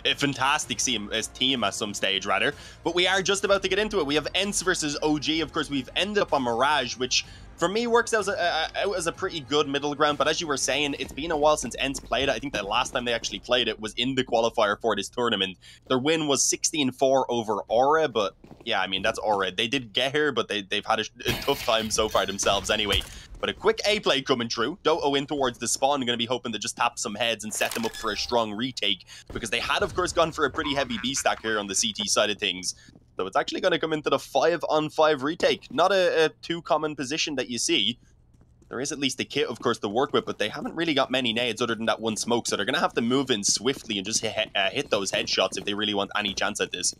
a fantastic team at some stage, rather. But we are just about to get into it. We have ENCE versus OG. Of course, we've ended up on Mirage, which for me works out as a pretty good middle ground. But as you were saying, it's been a while since ENCE played it. I think the last time they actually played it was in the qualifier for this tournament. Their win was 16-4 over Aura, but yeah, I mean, that's Aura. They did get here, but they've had a tough time so far themselves anyway. But a quick A play coming through. Doto in towards the spawn, going to be hoping to just tap some heads and set them up for a strong retake, because they had, of course, gone for a pretty heavy B stack here on the CT side of things. So it's actually going to come into the 5-on-5 retake. Not a too common position that you see. There is at least a kit, of course, to work with, but they haven't really got many nades other than that one smoke, so they're going to have to move in swiftly and just hit those headshots if they really want any chance at this.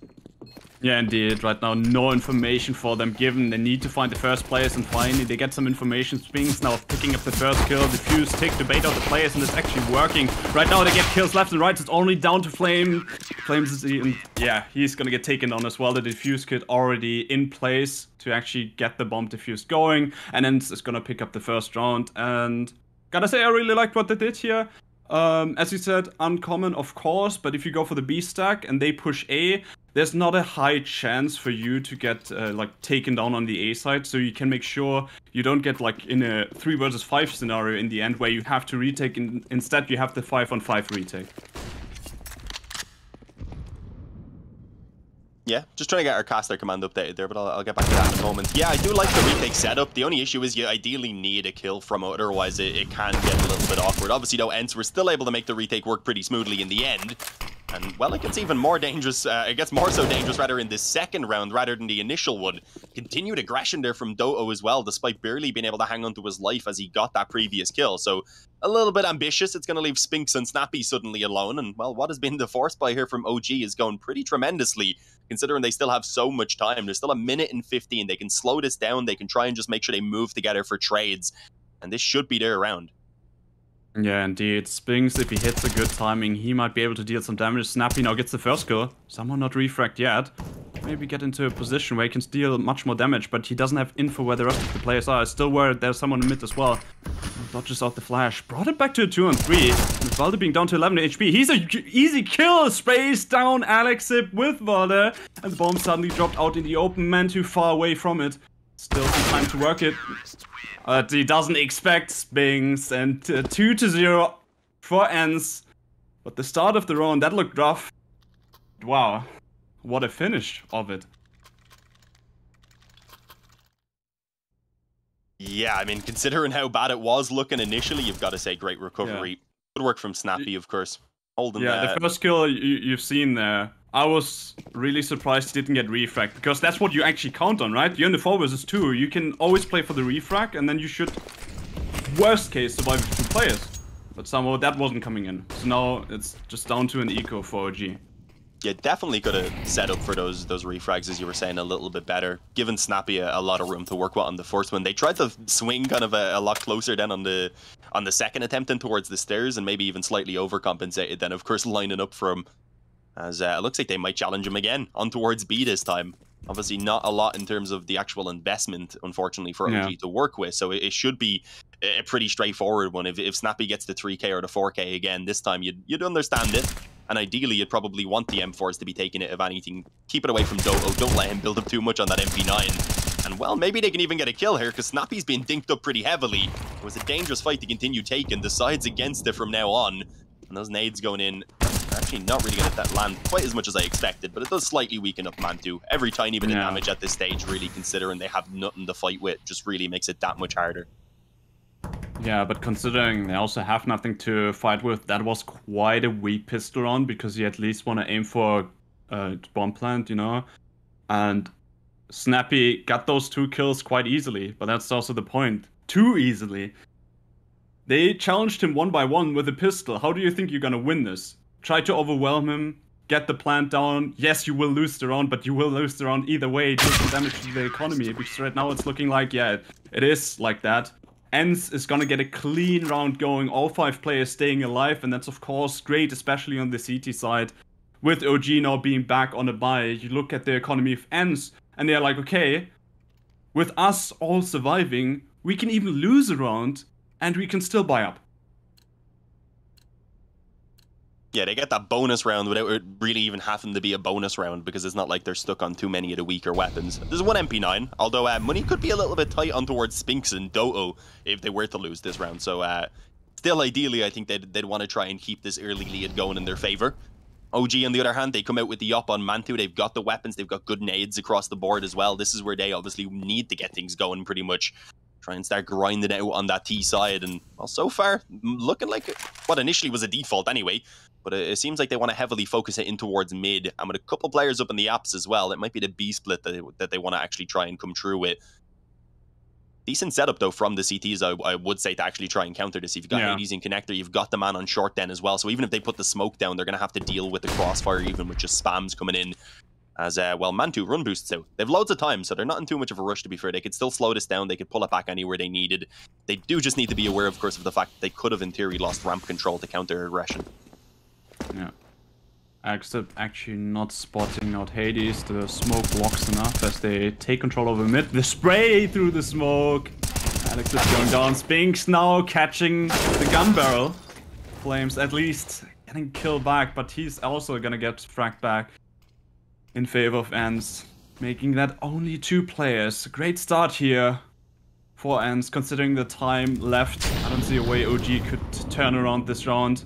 Yeah, indeed. Right now, no information for them given. They need to find the first players, and finally they get some information. Spinks now picking up the first kill. Diffuse tick to bait out the players, and it's actually working. Right now they get kills left and right. It's only down to Flame. Flames is even, yeah, he's gonna get taken on as well. The diffuse kit already in place to actually get the bomb diffused going, and then it's gonna pick up the first round. And gotta say, I really liked what they did here. As you said, uncommon, of course, but if you go for the B stack and they push A, there's not a high chance for you to get like taken down on the A side, so you can make sure you don't get like in a 3 versus 5 scenario in the end where you have to retake. Instead, you have the 5-on-5 retake. Yeah, just trying to get our caster command updated there, but I'll get back to that in a moment. Yeah, I do like the retake setup. The only issue is you ideally need a kill from it, otherwise it can get a little bit awkward. Obviously, though, ENCE were still able to make the retake work pretty smoothly in the end. And, well, it gets even more dangerous, it gets more so dangerous rather in this second round rather than the initial one. Continued aggression there from Doto as well, despite barely being able to hang on to his life as he got that previous kill. So, a little bit ambitious. It's going to leave Spinks and Snappy suddenly alone. And, well, what has been the force buy here from OG is going pretty tremendously, considering they still have so much time. There's still a minute and 15. They can slow this down. They can try and just make sure they move together for trades. And this should be their round. Yeah, indeed. Spinks, if he hits a good timing, he might be able to deal some damage. Snappy now gets the first kill. Someone not refragged yet. Maybe get into a position where he can deal much more damage, but he doesn't have info where the rest of the players are. I still worried there's someone in mid as well. Dodges out the flash. Brought it back to a 2-on-3. With Valde being down to 11 HP. He's a easy kill. Sprays down Alexip with Valde. And the bomb suddenly dropped out in the open. Man too far away from it. Still some time to work it. He doesn't expect Spinks, and 2-0 for ENCE. But the start of the round, that looked rough. Wow, what a finish of it. Yeah, I mean, considering how bad it was looking initially, you've got to say great recovery. Yeah. Good work from Snappy, of course. Holding the first kill you've seen there. I was really surprised he didn't get refrag, because that's what you actually count on, right? You're in the 4 versus 2. You can always play for the refrag, and then you should, worst case, survive with 2 players. But somehow that wasn't coming in. So now it's just down to an eco for OG. Yeah, definitely could have set up for those refrags, as you were saying, a little bit better. Given Snappy a lot of room to work with on the first one. They tried to swing kind of a lot closer then on the second attempt in towards the stairs, and maybe even slightly overcompensated then, of course, lining up for him. As it looks like they might challenge him again on towards B this time. Obviously not a lot in terms of the actual investment, unfortunately, for OG to work with. So it should be a pretty straightforward one. If Snappy gets the 3K or the 4K again this time, you'd understand it. And ideally, you'd probably want the M4s to be taking it, if anything. Keep it away from Doto. Don't let him build up too much on that MP9. And, well, maybe they can even get a kill here, because Snappy's been dinked up pretty heavily. It was a dangerous fight to continue taking. Decides against it from now on. And those nades going in, actually not really going to let that land quite as much as I expected, but it does slightly weaken up Mantu. Every tiny bit of damage at this stage, really, considering they have nothing to fight with, just really makes it that much harder. Yeah, but considering they also have nothing to fight with, that was quite a weak pistol round, because you at least want to aim for bomb plant, you know? And Snappy got those 2 kills quite easily, but that's also the point. Too easily. They challenged him 1 by 1 with a pistol. How do you think you're gonna win this? Try to overwhelm him, get the plant down. Yes, you will lose the round, but you will lose the round either way. Do some damage to the economy, because right now it's looking like, yeah, it is like that. ENCE is gonna get a clean round going, all 5 players staying alive, and that's of course great, especially on the CT side. With OG now being back on a buy, you look at the economy of ENCE, and they're like, okay, with us all surviving, we can even lose a round, and we can still buy up. Yeah, they get that bonus round without it really even having to be a bonus round, because it's not like they're stuck on too many of the weaker weapons. There's one MP9, although money could be a little bit tight on towards Spinks and Doto if they were to lose this round. So still, ideally, I think they'd want to try and keep this early lead going in their favor. OG, on the other hand, they come out with the up on Mantu. They've got the weapons. They've got good nades across the board as well. This is where they obviously need to get things going pretty much. Try and start grinding out on that T side. And, well, so far, looking like what initially was a default anyway. But it seems like they want to heavily focus it in towards mid. And with a couple players up in the apps as well, it might be the B split that they want to actually try and come through with. Decent setup, though, from the CTs, I would say, to actually try and counter this. If you've got Hades in connector, you've got the man on short then as well. So even if they put the smoke down, they're going to have to deal with the crossfire, even with just spams coming in. As, well, Mantu run boosts out. They have loads of time, so they're not in too much of a rush, to be fair. They could still slow this down. They could pull it back anywhere they needed. They do just need to be aware, of course, of the fact that they could have, in theory, lost ramp control to counter aggression. Yeah. Except actually not spotting out Hades. The smoke blocks enough as they take control over mid. The spray through the smoke. Alex is going down. Spinks now catching the gun barrel. Flames at least getting killed back, but he's also gonna get fragged back in favor of ENCE, making that only 2 players. Great start here for ENCE, considering the time left. I don't see a way OG could turn around this round.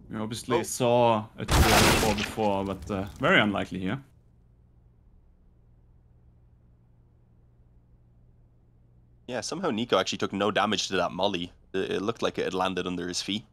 We obviously saw a 2-4 before, but very unlikely here. Yeah, somehow Nico actually took no damage to that molly. It looked like it had landed under his feet.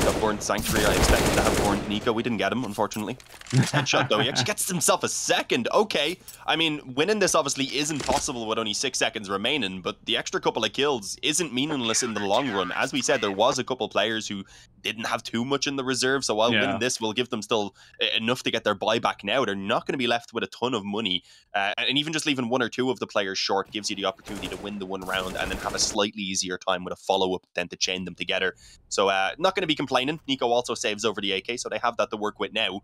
Got Born Sanctuary. I expected to have Born Nico. We didn't get him, unfortunately. Nice headshot, though. He actually gets himself a second. Okay. I mean, winning this obviously isn't possible with only 6 seconds remaining, but the extra couple of kills isn't meaningless in the long run. As we said, there was a couple players who didn't have too much in the reserve, so while winning this will give them still enough to get their buyback now, they're not going to be left with a ton of money. And even just leaving 1 or 2 of the players short gives you the opportunity to win the 1 round and then have a slightly easier time with a follow-up than to chain them together. So not going to be complaining. Nico also saves over the AK, so they have that to work with now.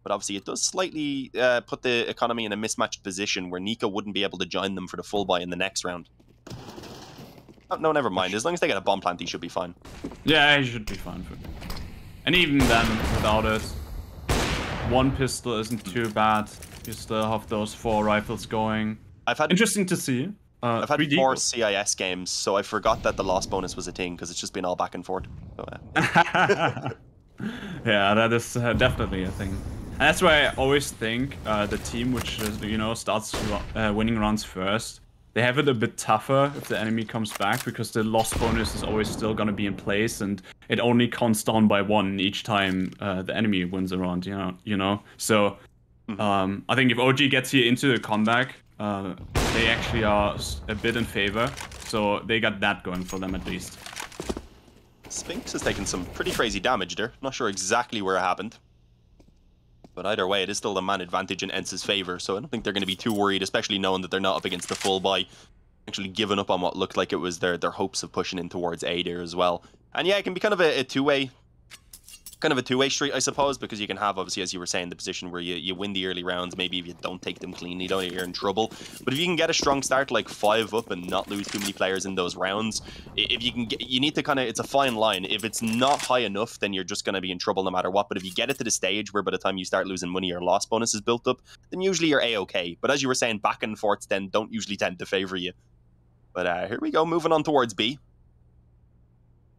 But obviously it does slightly put the economy in a mismatched position where Nico wouldn't be able to join them for the full buy in the next round. Oh, no, never mind. As long as they get a bomb plant, he should be fine. Yeah, he should be fine. And even then, without it, 1 pistol isn't too bad. You still have those 4 rifles going. Interesting to see. I've had 4 CIS games, so I forgot that the loss bonus was a thing, because it's just been all back and forth. So, yeah, that is definitely a thing. And that's why I always think the team which, you know, starts winning rounds first, they have it a bit tougher if the enemy comes back, because the loss bonus is always still going to be in place, and it only counts down by 1 each time the enemy wins a round, you know? So I think if OG gets here into the comeback, they actually are a bit in favor, so they got that going for them at least. Spinks has taken some pretty crazy damage there. Not sure exactly where it happened. But either way, it is still the man advantage in ENCE's favor, so I don't think they're going to be too worried, especially knowing that they're not up against the full buy. Actually giving up on what looked like it was their hopes of pushing in towards A there as well. And yeah, it can be kind of a two-way street, I suppose, because you can have, obviously, as you were saying, the position where you win the early rounds. Maybe if you don't take them cleanly, you're in trouble. But if you can get a strong start, like 5 up, and not lose too many players in those rounds, if you can get, you need to kind of, it's a fine line. If it's not high enough, then you're just going to be in trouble no matter what. But if you get it to the stage where by the time you start losing money, your loss bonus is built up, then usually you're A-okay. But as you were saying, back and forths then don't usually tend to favor you. But here we go, moving on towards B.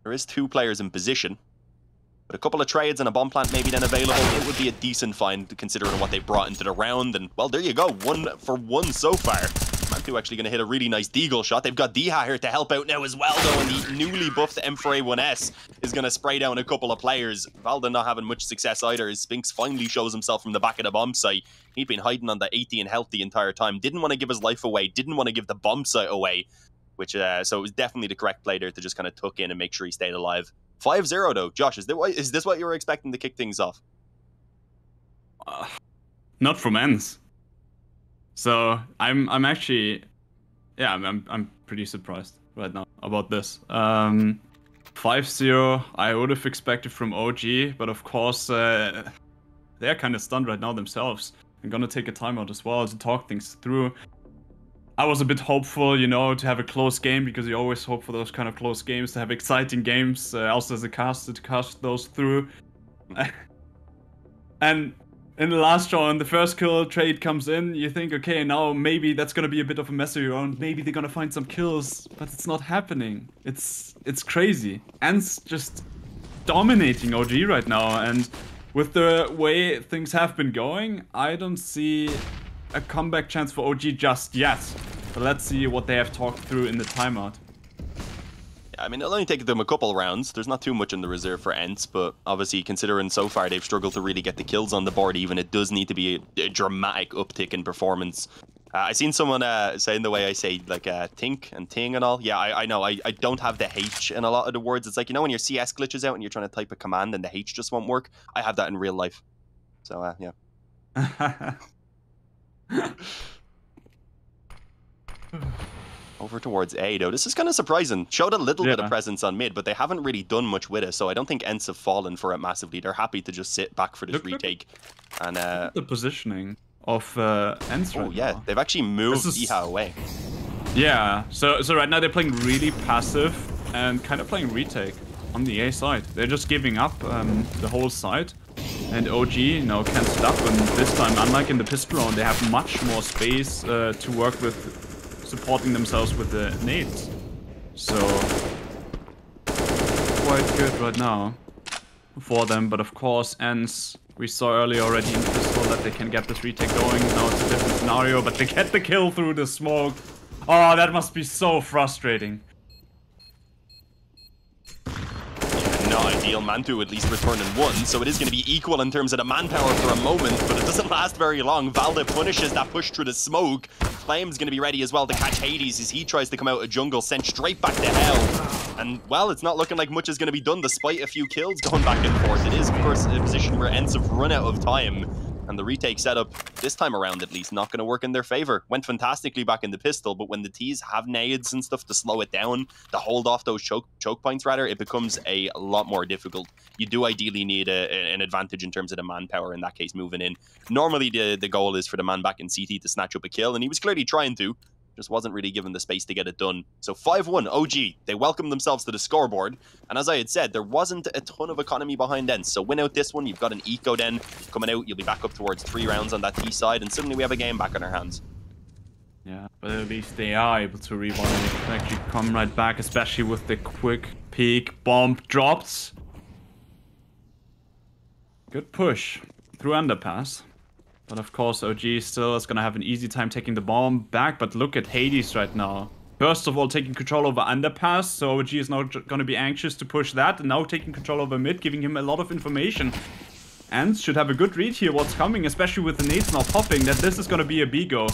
There is 2 players in position. But a couple of trades and a bomb plant maybe then available, it would be a decent find considering what they brought into the round. And, well, there you go. 1 for 1 so far. Mantu actually going to hit a really nice deagle shot. They've got Diha here to help out now as well, though. And the newly buffed M4A1S is going to spray down a couple of players. Valda not having much success either, as Spinks finally shows himself from the back of the bomb site. He'd been hiding on the 80 and health the entire time. Didn't want to give his life away. Didn't want to give the bomb site away. Which, so it was definitely the correct play there to just kind of tuck in and make sure he stayed alive. 5-0 though. Josh, is this what you were expecting to kick things off? Not from ENCE. So I'm actually, yeah, I'm pretty surprised right now about this. 5-0, I would have expected from OG, but of course they're kind of stunned right now themselves. I'm gonna take a timeout as well to talk things through. I was a bit hopeful, you know, to have a close game, because you always hope for those kind of close games, to have exciting games, also as a caster, to cast those through. And in the last round, the first kill trade comes in, you think, okay, now maybe that's gonna be a bit of a messy round, maybe they're gonna find some kills, but it's not happening. It's crazy. ENCE just dominating OG right now, and with the way things have been going, I don't see a comeback chance for OG just yet. But let's see what they have talked through in the timeout. I mean, it'll only take them a couple rounds. There's not too much in the reserve for ENCE, but obviously, considering so far they've struggled to really get the kills on the board, even it does need to be a dramatic uptick in performance. I seen someone saying the way I say, like, think and ting and all. Yeah, I know. I don't have the H in a lot of the words. It's like, you know, when your CS glitches out and you're trying to type a command and the H just won't work? I have that in real life. So, yeah. Over towards A, though. This is kind of surprising. Showed a little bit of presence on mid, but they haven't really done much with it, so I don't think ENCE have fallen for it massively. They're happy to just sit back for this retake. And the positioning of ENCE right yeah, now. They've actually moved Iha away. Yeah, so right now they're playing really passive and kind of playing retake on the A side. They're just giving up the whole side. And OG, you know, can't stop, and this time, unlike in the pistol round, they have much more space to work with, supporting themselves with the nades. So, quite good right now for them, but of course, ENCE, we saw earlier already in pistol that they can get this retake going. Now it's a different scenario, but they get the kill through the smoke. Oh, that must be so frustrating. Not ideal. Mantu at least returning one, so it is going to be equal in terms of the manpower for a moment, but it doesn't last very long. Valde punishes that push through the smoke. Flame's going to be ready as well to catch Hades as he tries to come out of jungle, sent straight back to hell. And, well, it's not looking like much is going to be done despite a few kills going back and forth. It is, of course, a position where ENCE have run out of time. And the retake setup, this time around at least, not going to work in their favor. Went fantastically back in the pistol, but when the T's have nades and stuff to slow it down, to hold off those choke points rather, it becomes a lot more difficult. You do ideally need an advantage in terms of the manpower, in that case, moving in. Normally, the goal is for the man back in CT to snatch up a kill, and he was clearly trying to. Just wasn't really given the space to get it done. So 5-1 OG, they welcome themselves to the scoreboard. And as I had said, there wasn't a ton of economy behind ENCE. So win out this one, you've got an eco then coming out. You'll be back up towards 3 rounds on that T side. And suddenly we have a game back on our hands. Yeah, but at least they are able to rewind and actually come right back, especially with the quick peek bomb drops. Good push through underpass. But of course, OG still is going to have an easy time taking the bomb back. But look at Hades right now. First of all, taking control over underpass. So OG is now going to be anxious to push that. And now taking control over mid, giving him a lot of information. ENCE should have a good read here what's coming, especially with the nades now popping, that this is going to be a B-go.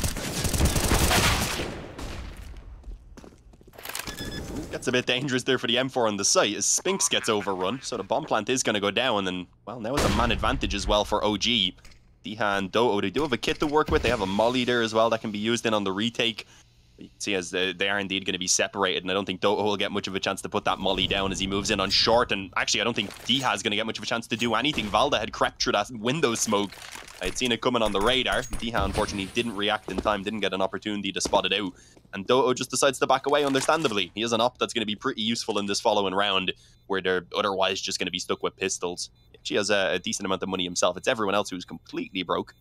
Gets a bit dangerous there for the M4 on the site as Spinks gets overrun. So the bomb plant is going to go down. And, well, now it's a man advantage as well for OG. Diha and Doto, they do have a kit to work with. They have a molly there as well that can be used in on the retake. But you can see as they are indeed going to be separated, and I don't think Doto will get much of a chance to put that molly down as he moves in on short. And actually, I don't think Diha is going to get much of a chance to do anything. Valde had crept through that window smoke. I had seen it coming on the radar. Diha, unfortunately, didn't react in time, didn't get an opportunity to spot it out. And Doto just decides to back away, understandably. He has an op that's going to be pretty useful in this following round, where they're otherwise just going to be stuck with pistols. She has a decent amount of money himself. It's everyone else who's completely broke.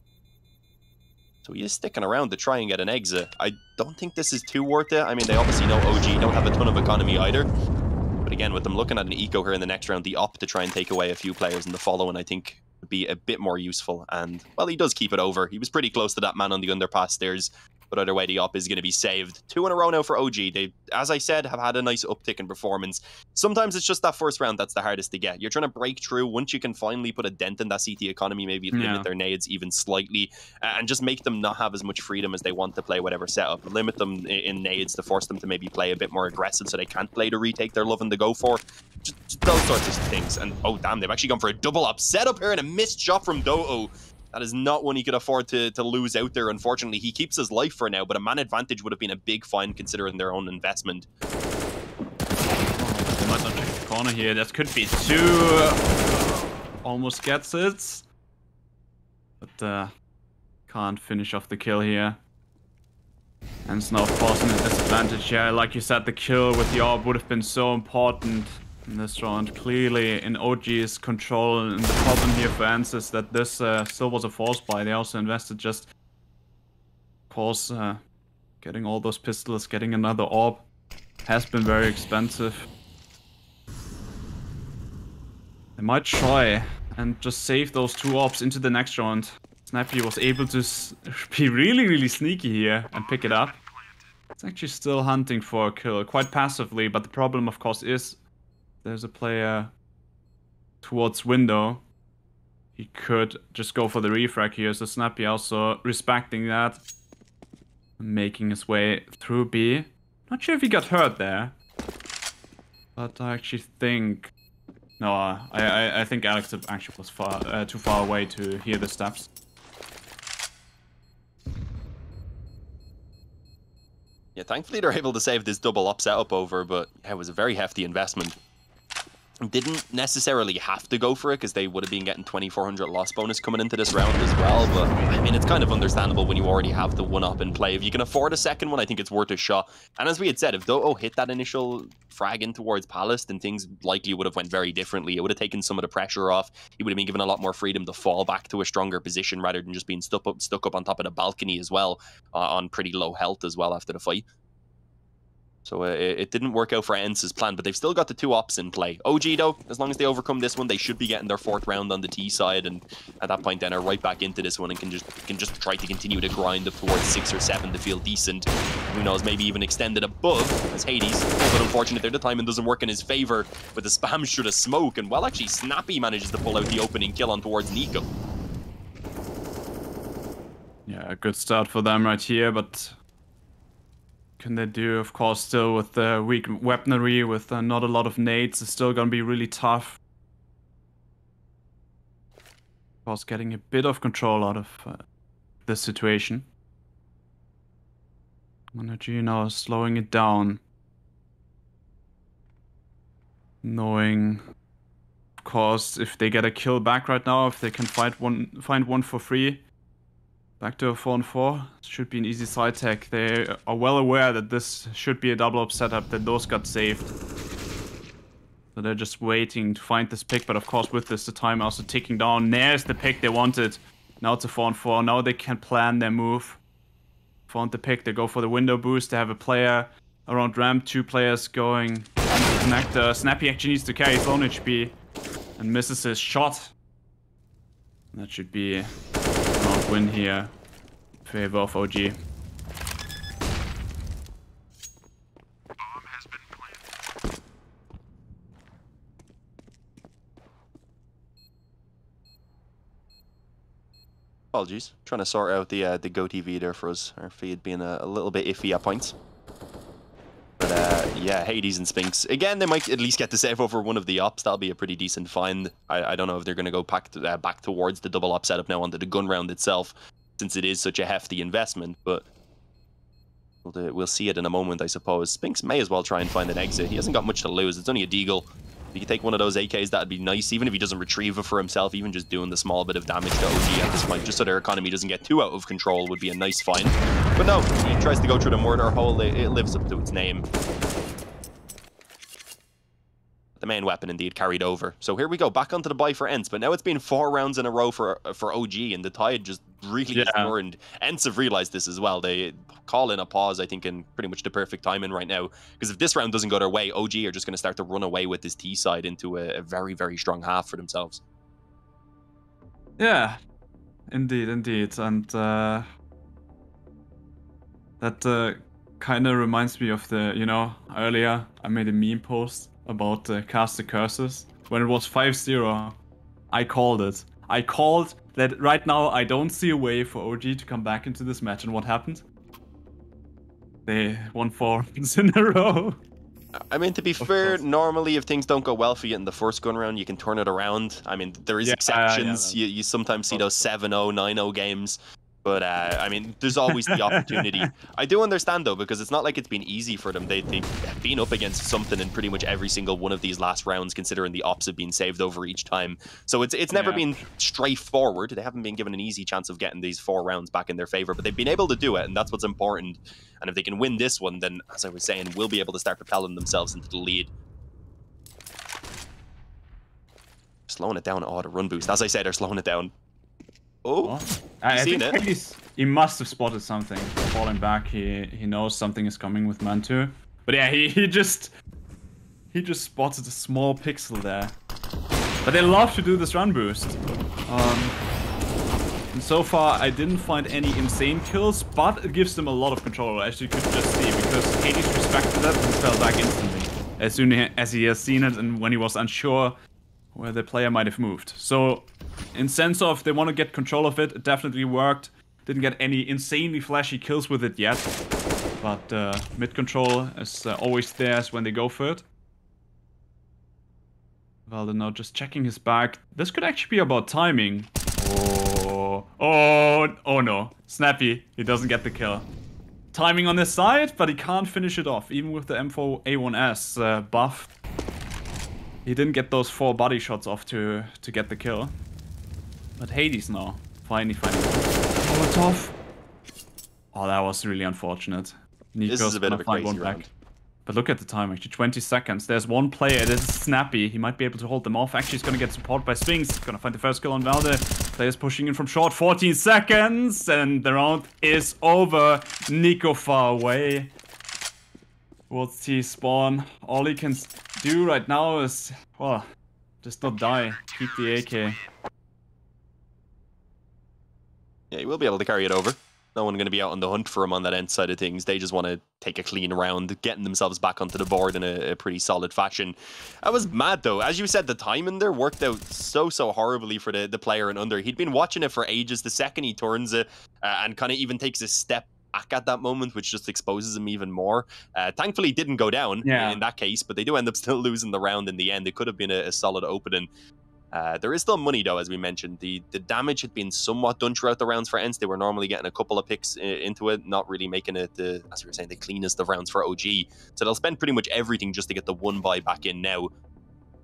So he is sticking around to try and get an exit. I don't think this is too worth it. I mean, they obviously know OG don't have a ton of economy either. But again, with them looking at an eco here in the next round, the op to try and take away a few players in the following, I think, would be a bit more useful. And, well, he does keep it over. He was pretty close to that man on the underpass stairs. But either way, the op is going to be saved. 2 in a row now for OG. They, as I said, have had a nice uptick in performance. Sometimes it's just that first round that's the hardest to get. You're trying to break through. Once you can finally put a dent in that CT economy, maybe limit their nades even slightly, and just make them not have as much freedom as they want to play whatever setup. Limit them in nades to force them to maybe play a bit more aggressive so they can't play the retake they're loving to go for. Just those sorts of things. And, oh, damn, they've actually gone for a double up setup here and a missed shot from Doto. That is not one he could afford to lose out there, unfortunately. He keeps his life for now, but a man advantage would have been a big find considering their own investment. They might not check the corner here. That could be 2. Almost gets it. But can't finish off the kill here. And it's now forcing a disadvantage here. Like you said, the kill with the orb would have been so important in this round. Clearly in OG's control, and the problem here for ENCE is that this still was a force buy. They also invested just, of course, getting all those pistols, getting another orb has been very expensive. They might try and just save those 2 orbs into the next round. Snappy was able to be really sneaky here and pick it up. It's actually still hunting for a kill, quite passively, but the problem of course is there's a player towards window. He could just go for the refrag here, so Snappy also respecting that. Making his way through B. Not sure if he got hurt there. But I actually think... No, I think Alex actually was too far away to hear the steps. Yeah, thankfully they're able to save this double up setup over, but yeah, it was a very hefty investment. Didn't necessarily have to go for it because they would have been getting 2400 loss bonus coming into this round as well, but I mean, it's kind of understandable when you already have the 1-up in play. If you can afford a second one, I think it's worth a shot. And as we had said, if Doto hit that initial frag in towards Palace, then things likely would have went very differently. It would have taken some of the pressure off. He would have been given a lot more freedom to fall back to a stronger position rather than just being stuck up on top of the balcony as well, on pretty low health as well after the fight. So it didn't work out for ENCE's plan, but they've still got the 2 ops in play. OG, though, as long as they overcome this one, they should be getting their 4th round on the T side, and at that point then are right back into this one and can just try to continue to grind up towards 6 or 7 to feel decent. Who knows, maybe even extend it above as Hades. But unfortunate there, the timing doesn't work in his favor with the spam should have smoke, and well, actually Snappy manages to pull out the opening kill on towards Nico. Yeah, a good start for them right here, but... can they do, of course, still with the weak weaponry, with not a lot of nades, it's still gonna be really tough. Of course, getting a bit of control out of this situation. Energy now slowing it down. Knowing, of course, if they get a kill back right now, if they can find one for free. Back to a 4-on-4. Should be an easy side tech. They are well aware that this should be a double up setup, that those got saved. So they're just waiting to find this pick, but of course with this the time also ticking down. There's the pick they wanted. Now it's a 4-on-4. Now they can plan their move. Found the pick, they go for the window boost. They have a player around ramp, 2 players going on the connector. Snappy actually needs to carry his own HP and misses his shot. That should be win here in favor of OG. Apologies, trying to sort out the GoTV there for us. Our feed being a little bit iffy at points. But yeah, Hades and Spinks. Again, they might at least get to save over one of the ops. That'll be a pretty decent find. I don't know if they're going to go back towards the double op setup now onto the gun round itself, since it is such a hefty investment, but we'll see it in a moment, I suppose. Spinks may as well try and find an exit. He hasn't got much to lose. It's only a deagle. If he could take one of those AKs, that'd be nice. Even if he doesn't retrieve it for himself, even just doing the small bit of damage to OG at this point, just so their economy doesn't get too out of control, would be a nice find. But no, he tries to go through the murder hole. It lives up to its name. The main weapon indeed carried over. So here we go, back onto the buy for ENCE, but now it's been 4 rounds in a row for OG, and the tide just really is turned. ENCE have realized this as well. They call in a pause, I think, in pretty much the perfect timing right now, because if this round doesn't go their way, OG are just going to start to run away with this T side into a very, very strong half for themselves. Yeah, indeed, and that kind of reminds me of the, you know, earlier I made a meme post about Cast the Curses. When it was 5-0, I called it. I called that right now I don't see a way for OG to come back into this match, and what happened? They won 4 rounds in a row. I mean, to be fair, normally if things don't go well for you in the first gun round, you can turn it around. I mean, there is exceptions. You sometimes see those 7-0, 9-0 games. But, I mean, there's always the opportunity. I do understand, though, because it's not like it's been easy for them. They've been up against something in pretty much every single one of these last rounds, considering the ops have been saved over each time. So it's never been straightforward. They haven't been given an easy chance of getting these 4 rounds back in their favor, but they've been able to do it, and that's what's important. And if they can win this one, then, as I was saying, we'll be able to start propelling themselves into the lead. slowing it down. Oh, the run boost. As I said, they're slowing it down. Oh, I seen think it? he must have spotted something. Falling back, he knows something is coming with Mantu. But yeah, he just spotted a small pixel there. But they love to do this run boost. And so far, I didn't find any insane kills, but it gives them a lot of control, as you could just see, because Hades respected that and fell back instantly as soon as he has seen it and when he was unsure where the player might have moved. So, in sense of they want to get control of it, it definitely worked. Didn't get any insanely flashy kills with it yet, but mid control is always theirs when they go for it. Valde now just checking his back. This could actually be about timing. Oh no. Snappy. He doesn't get the kill. Timing on his side, but he can't finish it off. Even with the M4A1S buff. He didn't get those 4 body shots off to get the kill. But Hades now. Finally. Molotov. Oh, that was really unfortunate. This is a bit of a crazy round. But look at the time, actually, 20 seconds. There's one player, this is Snappy. He might be able to hold them off. Actually, he's gonna get support by Sphinx. Gonna find the first kill on Valde. Players pushing in from short, 14 seconds. And the round is over. Nico far away. Towards T spawn. All he can do right now is, well, just not die. Keep the AK. Yeah, he will be able to carry it over. No one going to be out on the hunt for him on that end side of things. They just want to take a clean round, getting themselves back onto the board in a pretty solid fashion. That was mad, though. As you said, the timing there worked out so horribly for the player in under. He'd been watching it for ages. The second he turns it and kind of even takes a step back at that moment, which just exposes him even more. Thankfully, didn't go down in that case, but they do end up still losing the round in the end. It could have been a solid opening. There is still money, though, as we mentioned. The damage had been somewhat done throughout the rounds for ENCE. They were normally getting a couple of picks into it, not really making it, as we were saying, the cleanest of rounds for OG. So they'll spend pretty much everything just to get the 1 buy back in now.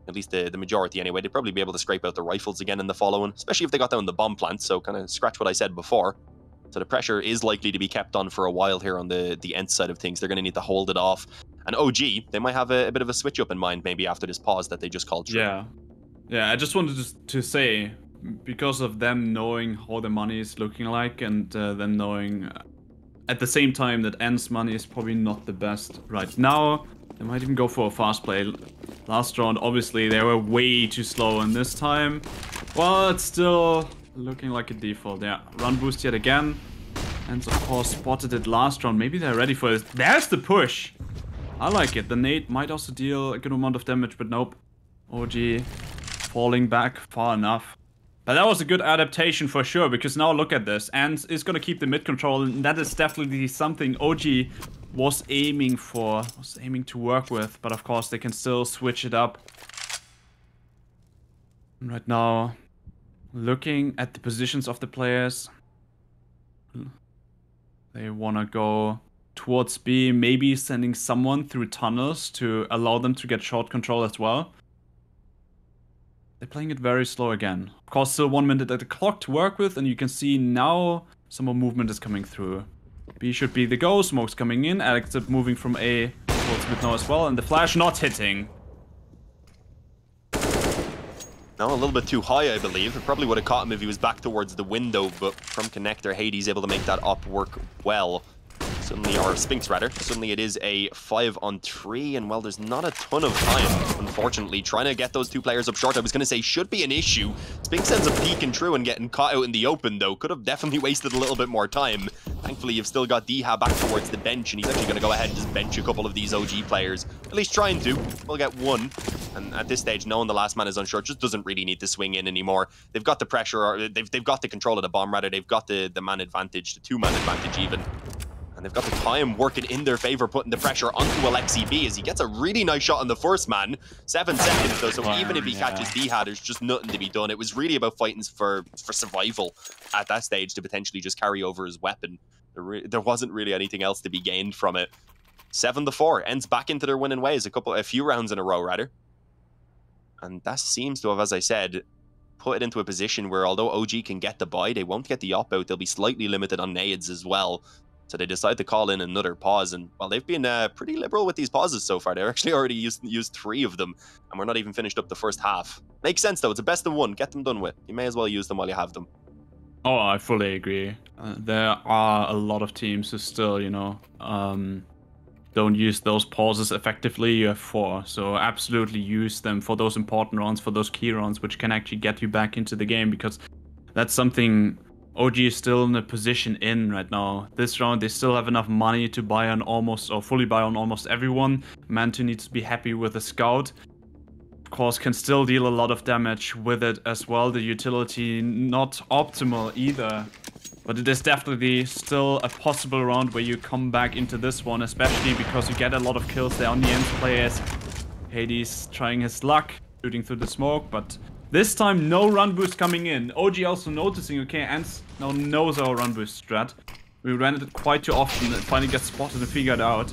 At least the majority, anyway. They'd probably be able to scrape out the rifles again in the following, especially if they got down the bomb plant. So kind of scratch what I said before. So the pressure is likely to be kept on for a while here on the ENCE side of things. They're going to need to hold it off. And OG, they might have a bit of a switch up in mind maybe after this pause that they just called through. Yeah, I just wanted to say, because of them knowing how the money is looking like, and them knowing at the same time that ENCE money is probably not the best right now, they might even go for a fast play. Last round, obviously, they were way too slow, and this time, well, it's still looking like a default. Yeah, run boost yet again. ENCE, of course, spotted it last round. Maybe they're ready for it. There's the push! I like it. The nade might also deal a good amount of damage, but nope. OG falling back far enough. But that was a good adaptation for sure, because now look at this. ENCE is going to keep the mid control, and that is definitely something OG was aiming for, was aiming to work with. But of course, they can still switch it up. And right now, looking at the positions of the players, they want to go towards B, maybe sending someone through tunnels to allow them to get short control as well. They're playing it very slow again. Of course, still 1 minute at the clock to work with, and you can see now some more movement is coming through. B should be the go, smoke's coming in, Alex moving from A towards mid now as well, and the flash not hitting. No, a little bit too high, I believe. It probably would have caught him if he was back towards the window, but from connector, Hades able to make that op work well. Suddenly, or Sphinx rather, suddenly it is a 5-on-3, and well, there's not a ton of time, unfortunately. Trying to get those 2 players up short, I was going to say, should be an issue. Sphinx ends up peeking through and getting caught out in the open, though. Could have definitely wasted a little bit more time. Thankfully, you've still got Dha back towards the bench, and he's actually going to go ahead and just bench a couple of these OG players. At least trying to. We'll get 1. And at this stage, knowing the last man is unsure, just doesn't really need to swing in anymore. They've got the pressure, or they've got the control of the bomb, rather. They've got the man advantage, the 2-man advantage even. And they've got the time working in their favor, putting the pressure onto Alexi B as he gets a really nice shot on the first man. 7 seconds though, so even if he catches Dha, there's just nothing to be done. It was really about fighting for survival at that stage to potentially just carry over his weapon. There wasn't really anything else to be gained from it. 7-4, ENCE back into their winning ways, a few rounds in a row rather. And that seems to have, as I said, put it into a position where although OG can get the buy, they won't get the op out. They'll be slightly limited on nades as well. So they decide to call in another pause, and well, they've been pretty liberal with these pauses so far. They're actually already used 3 of them, and we're not even finished up the first half. Makes sense though, it's a best of 1, get them done with. You may as well use them while you have them. Oh, I fully agree. There are a lot of teams who still, you know, don't use those pauses effectively. You have 4, so absolutely use them for those important rounds, for those key rounds, which can actually get you back into the game, because that's something OG is still in a position in right now. This round, they still have enough money to buy on almost, or fully buy on almost everyone. Mantu needs to be happy with the scout. Of course, can still deal a lot of damage with it as well. The utility not optimal either. But it is definitely still a possible round where you come back into this one, especially because you get a lot of kills there on the ENCE players. Hades trying his luck, shooting through the smoke, but this time no run boost coming in. OG also noticing, okay, ENCE now knows our run boost strat. We ran it quite too often and finally get spotted and figured out.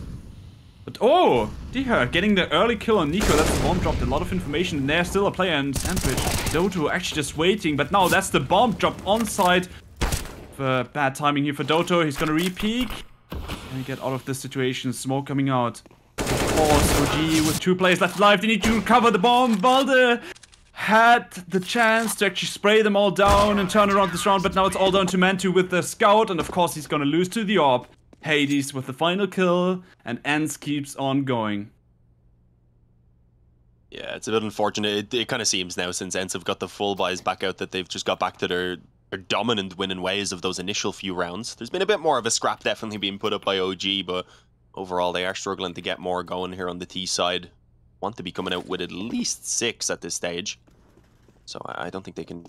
But oh, Diha getting the early kill on Nico. That's the bomb dropped. A lot of information, and there's still a player in sandwich. Doto actually just waiting, but now that's the bomb dropped on site. Bad timing here for Doto. He's gonna re-peek and get out of this situation. Smoke coming out. Of course, OG with 2 players left alive. They need to recover the bomb. Balde had the chance to actually spray them all down and turn around this round, but now it's all down to Mantu with the scout, and of course he's gonna lose to the AWP. Hades with the final kill, and ENCE keeps on going. Yeah, it's a bit unfortunate. It kind of seems now, since ENCE have got the full buys back out, that they've just got back to their dominant winning ways of those initial few rounds. There's been a bit more of a scrap definitely being put up by OG, but overall they are struggling to get more going here on the T side. Want to be coming out with at least 6 at this stage. So I don't think they can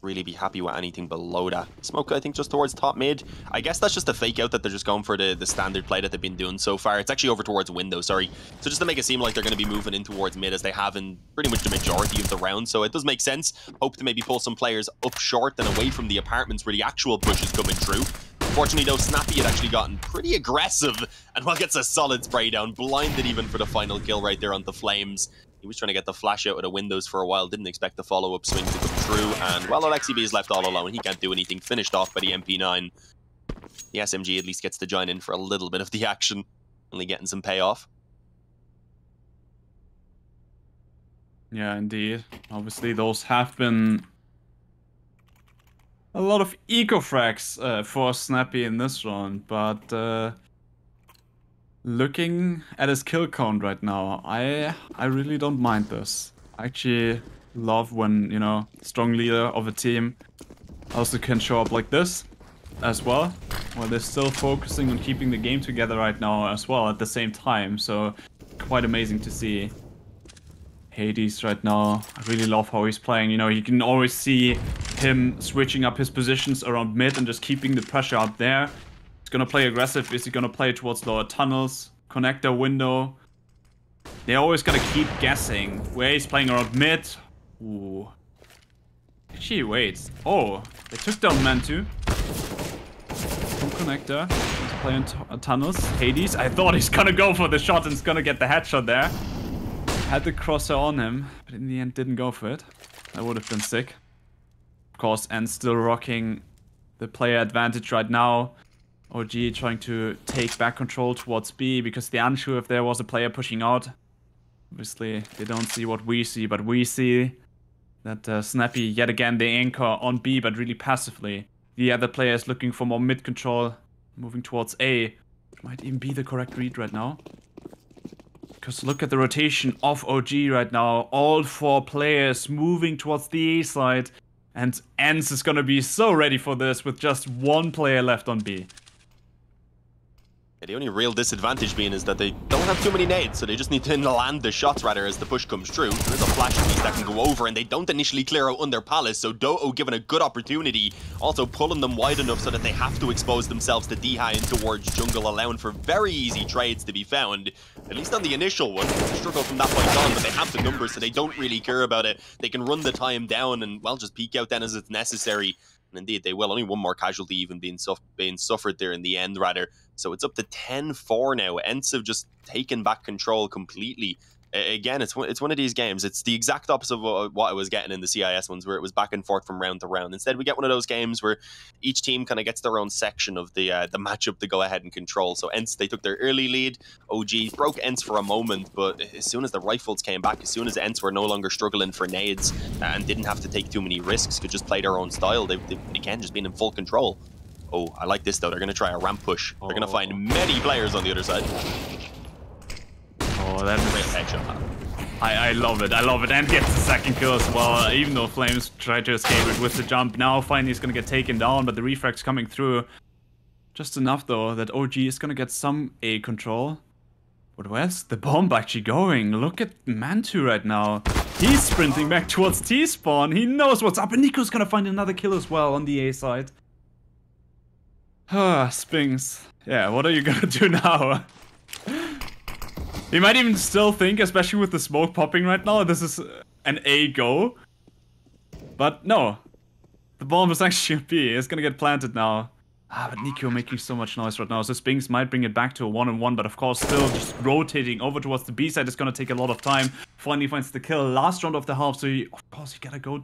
really be happy with anything below that. Smoke, I think, just towards top mid. I guess that's just a fake out that they're just going for the standard play that they've been doing so far. It's actually over towards window, sorry. So just to make it seem like they're going to be moving in towards mid, as they have in pretty much the majority of the round. So it does make sense. Hope to maybe pull some players up short and away from the apartments where the actual push is coming through. Unfortunately though, Snappy had actually gotten pretty aggressive, and well, gets a solid spray down, blinded even for the final kill right there on the flames. He was trying to get the flash out of the windows for a while, didn't expect the follow-up swing to come through, and well, Alexi is left all alone. He can't do anything, finished off by the MP9. The SMG at least gets to join in for a little bit of the action, only getting some payoff. Yeah, indeed. Obviously, those have been a lot of eco-frags for Snappy in this round, but looking at his kill count right now, I really don't mind this. I actually love when, you know, strong leader of a team also can show up like this as well, while they're still focusing on keeping the game together right now as well at the same time. So quite amazing to see. Hades right now, I really love how he's playing. You know, you can always see him switching up his positions around mid and just keeping the pressure up there. He's gonna play aggressive. Is he gonna play towards lower tunnels? Connector window. They're always gonna keep guessing where he's playing around mid. Ooh. Actually, wait. Oh, they took down Mantu. From connector. He's playing tunnels. Hades. I thought he's gonna go for the shot and he's gonna get the headshot there. Had the crosser on him, but in the end didn't go for it. That would have been sick. Of course, and still rocking the player advantage right now. OG trying to take back control towards B, because they're unsure if there was a player pushing out. Obviously, they don't see what we see, but we see that Snappy, yet again, they anchor on B, but really passively. The other player is looking for more mid control, moving towards A. Might even be the correct read right now. Because look at the rotation of OG right now. All 4 players moving towards the A side. And ENCE is gonna be so ready for this with just 1 player left on B. Yeah, the only real disadvantage being is that they don't have too many nades, so they just need to land the shots rather as the push comes through. There's a flash piece that can go over, and they don't initially clear out under Palace, so Doto given a good opportunity, also pulling them wide enough so that they have to expose themselves to Deha and towards jungle, allowing for very easy trades to be found. At least on the initial one, they struggle from that point on, but they have the numbers, so they don't really care about it. They can run the time down and, well, just peek out then as it's necessary. And indeed, they will. Only 1 more casualty even being suffered there in the end, rather. So it's up to 10-4 now. ENCE have just taken back control completely. Again, it's one of these games. It's the exact opposite of what I was getting in the CIS ones, where it was back and forth from round to round. Instead, we get one of those games where each team kind of gets their own section of the matchup to go ahead and control. So ENCE, they took their early lead. OG broke ENCE for a moment, but as soon as the rifles came back, as soon as ENCE were no longer struggling for nades and didn't have to take too many risks, could just play their own style, they've again just been in full control. Oh, I like this though. They're going to try a ramp push. They're going to find many players on the other side. Oh, that's great headshot. I love it. I love it. And gets the second kill as well, even though Flames tried to escape it with the jump. Now finally he's going to get taken down, but the refrag's coming through. Just enough though that OG is going to get some A control. But where's the bomb actually going? Look at Mantu right now. He's sprinting back towards T-spawn. He knows what's up, and Nico's going to find another kill as well on the A side. Ah, Spinks. Yeah, what are you going to do now? He might even still think, especially with the smoke popping right now, this is an A go. But no. The bomb is actually a B. It's gonna get planted now. Ah, but Nico making so much noise right now. So Spinks might bring it back to a 1-on-1, but of course still just rotating over towards the B side is gonna take a lot of time. Finally finds the kill. Last round of the half, so of course you gotta go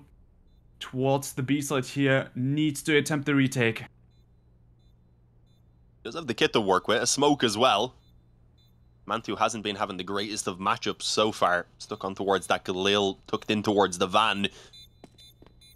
towards the B side here. Needs to attempt the retake. Does have the kit to work with, a smoke as well. Mantu hasn't been having the greatest of matchups so far. Stuck on towards that Galil, tucked in towards the van.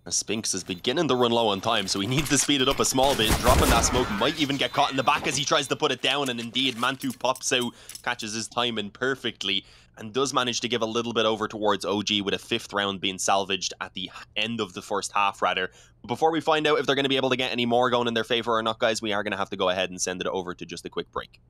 Spinks is beginning to run low on time, so he needs to speed it up a small bit. Dropping that smoke, might even get caught in the back as he tries to put it down, and indeed Mantu pops out, catches his timing perfectly, and does manage to give a little bit over towards OG with a 5th round being salvaged at the end of the first half, rather. Before we find out if they're going to be able to get any more going in their favor or not, guys, we are going to have to go ahead and send it over to just a quick break.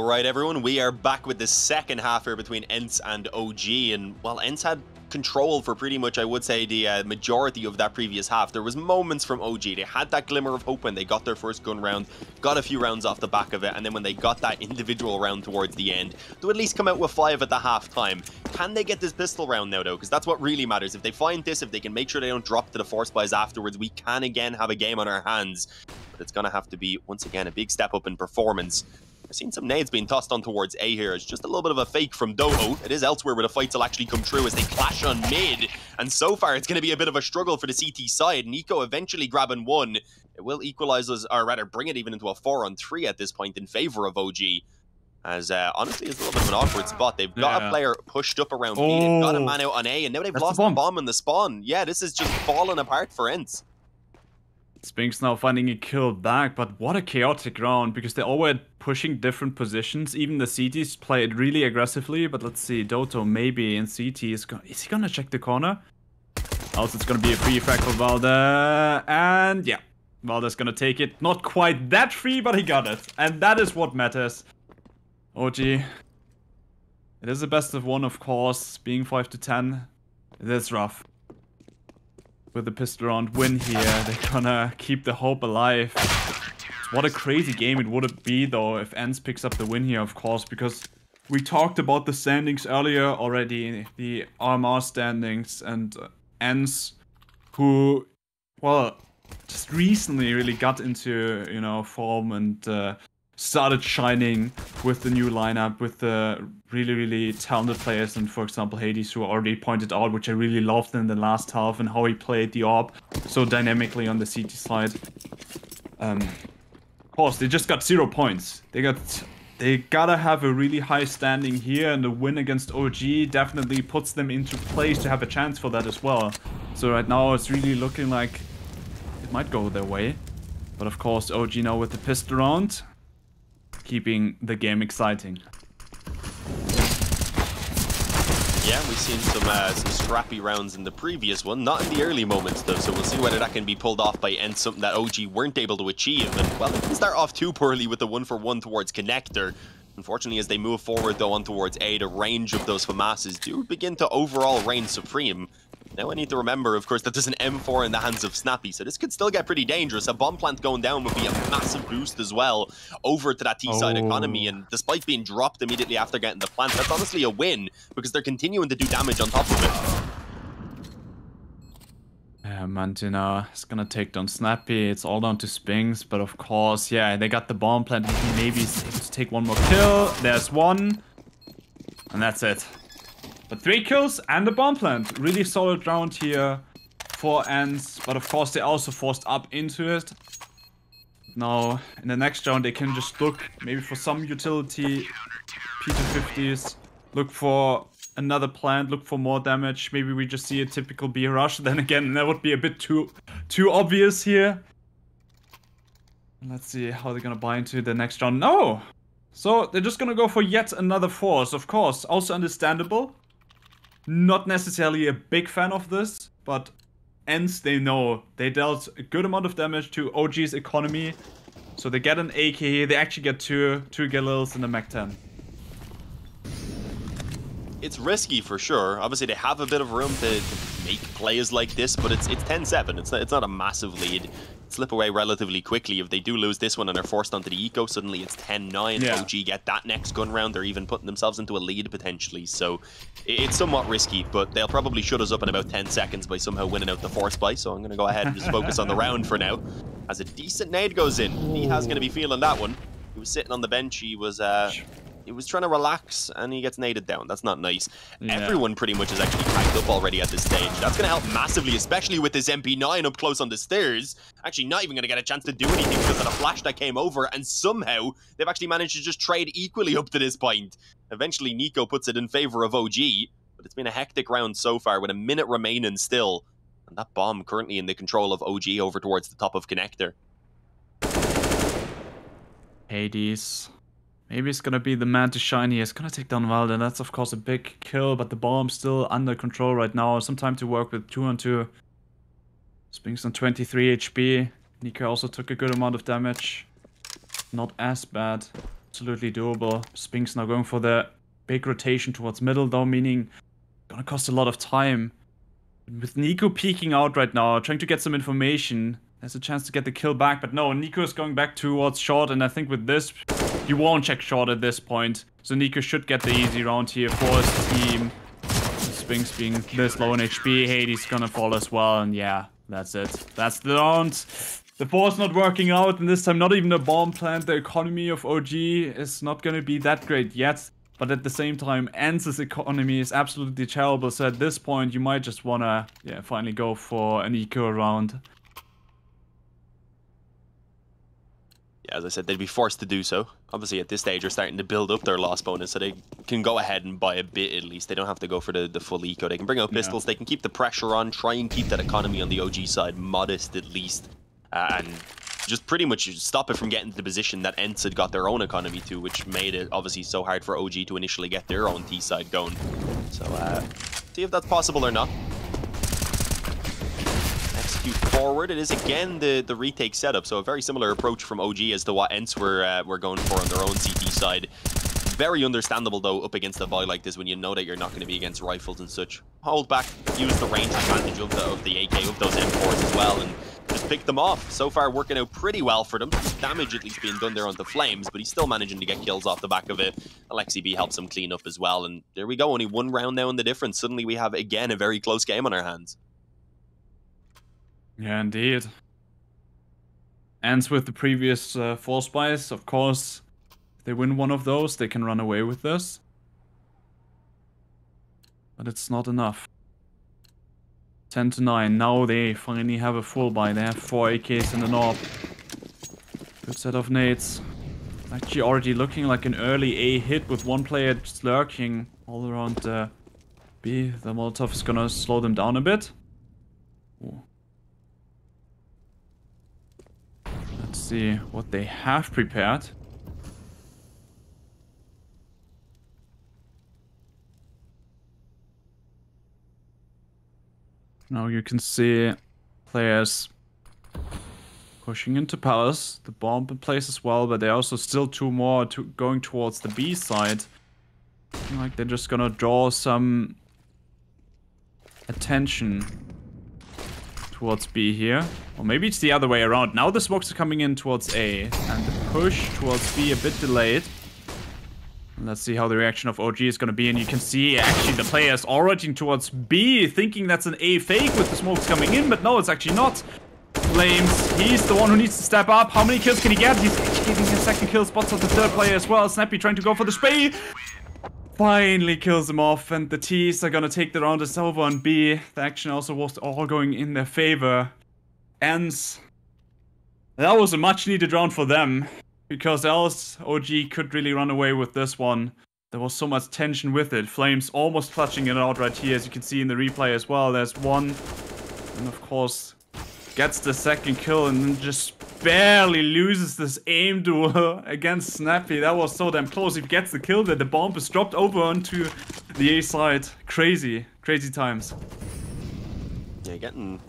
All right, everyone, we are back with the second half here between ENCE and OG, and while ENCE had control for pretty much, I would say, the majority of that previous half, there was moments from OG. They had that glimmer of hope when they got their first gun round, got a few rounds off the back of it, and then when they got that individual round towards the end, to at least come out with 5 at the half time. Can they get this pistol round now, though? Because that's what really matters. If they find this, if they can make sure they don't drop to the force buys afterwards, we can again have a game on our hands. But it's going to have to be, once again, a big step up in performance. I've seen some nades being tossed on towards A here. It's just a little bit of a fake from Doho. It is elsewhere where the fights will actually come true as they clash on mid. And so far, it's going to be a bit of a struggle for the CT side. Nico eventually grabbing 1. It will equalize us, or rather bring it even into a 4-on-3 at this point in favor of OG. As honestly, it's a little bit of an awkward spot. They've got a player pushed up around B. They've got a man out on A, and now they've lost the bomb in the spawn. Yeah, this is just falling apart for ENCE. Spinks now finding a kill back, but what a chaotic round, because they're always pushing different positions. Even the CTs played really aggressively, but let's see, Doto maybe in CT is he gonna check the corner? Also, it's gonna be a free frag for Valde, and yeah, Valde's gonna take it. Not quite that free, but he got it, and that is what matters. OG, it is a best of 1, of course, being 5-10, it is rough. With the pistol round win here, they're gonna keep the hope alive. What a crazy game it would be, though, if ENCE picks up the win here, of course, because we talked about the standings earlier already, the RMR standings, and ENCE, who, well, just recently really got into, you know, form and started shining with the new lineup, with the really talented players, and for example Hades, who already pointed out, which I really loved in the last half, and how he played the AWP so dynamically on the CT side. Of course, they just got 0 points. They gotta have a really high standing here, and the win against OG definitely puts them into place to have a chance for that as well. So right now it's really looking like it might go their way. But of course OG now with the pistol round, keeping the game exciting. Yeah, we've seen some scrappy rounds in the previous one, not in the early moments though, so we'll see whether that can be pulled off by ENCE, something that OG weren't able to achieve. And well, they didn't start off too poorly with the 1-for-1 towards Connector. Unfortunately, as they move forward though on towards A, the range of those FAMASs do begin to overall reign supreme. Now I need to remember, of course, that there's an M4 in the hands of Snappy, so this could still get pretty dangerous. A bomb plant going down would be a massive boost as well over to that T-side economy, and despite being dropped immediately after getting the plant, that's honestly a win, because they're continuing to do damage on top of it. Yeah, Mantina is gonna take down Snappy. It's all down to Spinks, but of course, yeah, they got the bomb plant. Maybe he's able to take 1 more kill. There's 1, and that's it. But 3 kills and a bomb plant. Really solid round here for ENCE. But of course, they also forced up into it. Now, in the next round, they can just look maybe for some utility. P250s. Look for another plant. Look for more damage. Maybe we just see a typical B rush. Then again, that would be a bit too obvious here. Let's see how they're gonna buy into the next round. No! So, they're just gonna go for yet another force. Of course, also understandable. Not necessarily a big fan of this, but ENCE, they know they dealt a good amount of damage to OG's economy. So they get an AK, they actually get two Galils and a Mac-10. It's risky for sure. Obviously, they have a bit of room to make plays like this, but it's 10-7. It's not a massive lead. Slip away relatively quickly. If they do lose this one and are forced onto the eco, suddenly it's 10-9. Yeah. OG get that next gun round. They're even putting themselves into a lead potentially. So it's somewhat risky, but they'll probably shut us up in about 10 seconds by somehow winning out the force buy. So I'm going to go ahead and just focus on the round for now. As a decent nade goes in, he has going to be feeling that one. He was sitting on the bench. He was trying to relax, and he gets naded down. That's not nice. Yeah. Everyone pretty much is actually tagged up already at this stage. That's going to help massively, especially with this MP9 up close on the stairs. Actually not even going to get a chance to do anything because of the flash that came over, and somehow they've actually managed to just trade equally up to this point. Eventually, Nico puts it in favor of OG, but it's been a hectic round so far with a minute remaining still. And that bomb currently in the control of OG over towards the top of Connector. Hades. Maybe it's gonna be the man to shine here. It's gonna take down Valde. That's of course a big kill, but the bomb's still under control right now. Some time to work with 2-on-2. Spinks on 23 HP. Nico also took a good amount of damage. Not as bad. absolutely doable. Spink's now going for the big rotation towards middle though, meaning gonna cost a lot of time. With Nico peeking out right now, trying to get some information, there's a chance to get the kill back, but no, Nico is going back towards short, and I think with this, he won't check short at this point. So Nico should get the easy round here for his team. Spinks being this low in HP, Hades gonna fall as well, and yeah, that's it. That's the round. The force not working out, and this time not even a bomb plant. The economy of OG is not gonna be that great yet. But at the same time, ENCE's economy is absolutely terrible, so at this point you might just wanna, yeah, finally go for an eco round. Yeah, as I said, they'd be forced to do so. Obviously, at this stage, they're starting to build up their loss bonus, so they can go ahead and buy a bit at least. They don't have to go for the full eco. They can bring out pistols, they can keep the pressure on, try and keep that economy on the OG side modest at least. And just pretty much stop it from getting to the position that ENCE had got their own economy to, which made it obviously so hard for OG to initially get their own T side going. So, see if that's possible or not. Execute forward. It is again the retake setup, so a very similar approach from OG as to what ENCE were going for on their own CT side. Very understandable though up against a buy like this when you know that you're not going to be against rifles and such. Hold back, use the range advantage of the AK, of those M4s as well, and just pick them off. So far working out pretty well for them. Damage at least being done there onto Flames, but he's still managing to get kills off the back of it. Alexi B helps him clean up as well, and there we go, only one round now in the difference. Suddenly we have again a very close game on our hands. Yeah, indeed. Ends with the previous 4 spies, of course. If they win one of those, they can run away with this. But it's not enough. 10-9. Now they finally have a full buy. They have 4 AKs in the AWP. Good set of nades. Actually already looking like an early A hit with one player just lurking all around B. The Molotov is gonna slow them down a bit. Ooh. Let's see what they have prepared. Now you can see players pushing into Palace, the bomb in place as well, but there are also still 2 more going towards the B side. Like they're just gonna draw some attention towards B here. Or maybe it's the other way around. Now the smokes are coming in towards A, and the push towards B a bit delayed. Let's see how the reaction of OG is going to be, and you can see actually the players all rushing towards B, thinking that's an A fake with the smokes coming in, but no, it's actually not. Flames, he's the one who needs to step up. How many kills can he get? He's actually getting his second kill, spots of the 3rd player as well. Snappy trying to go for the spray. Finally kills him off, and the T's are going to take the round as over on B. The action also was all going in their favor. ENCE, that was a much needed round for them. Because else, OG could really run away with this one. There was so much tension with it. Flames almost clutching it out right here, as you can see in the replay as well. There's one, and of course, gets the second kill and then just barely loses this aim duel against Snappy. That was so damn close. If he gets the kill, that the bomb is dropped over onto the A side. Crazy, crazy times. Yeah, getting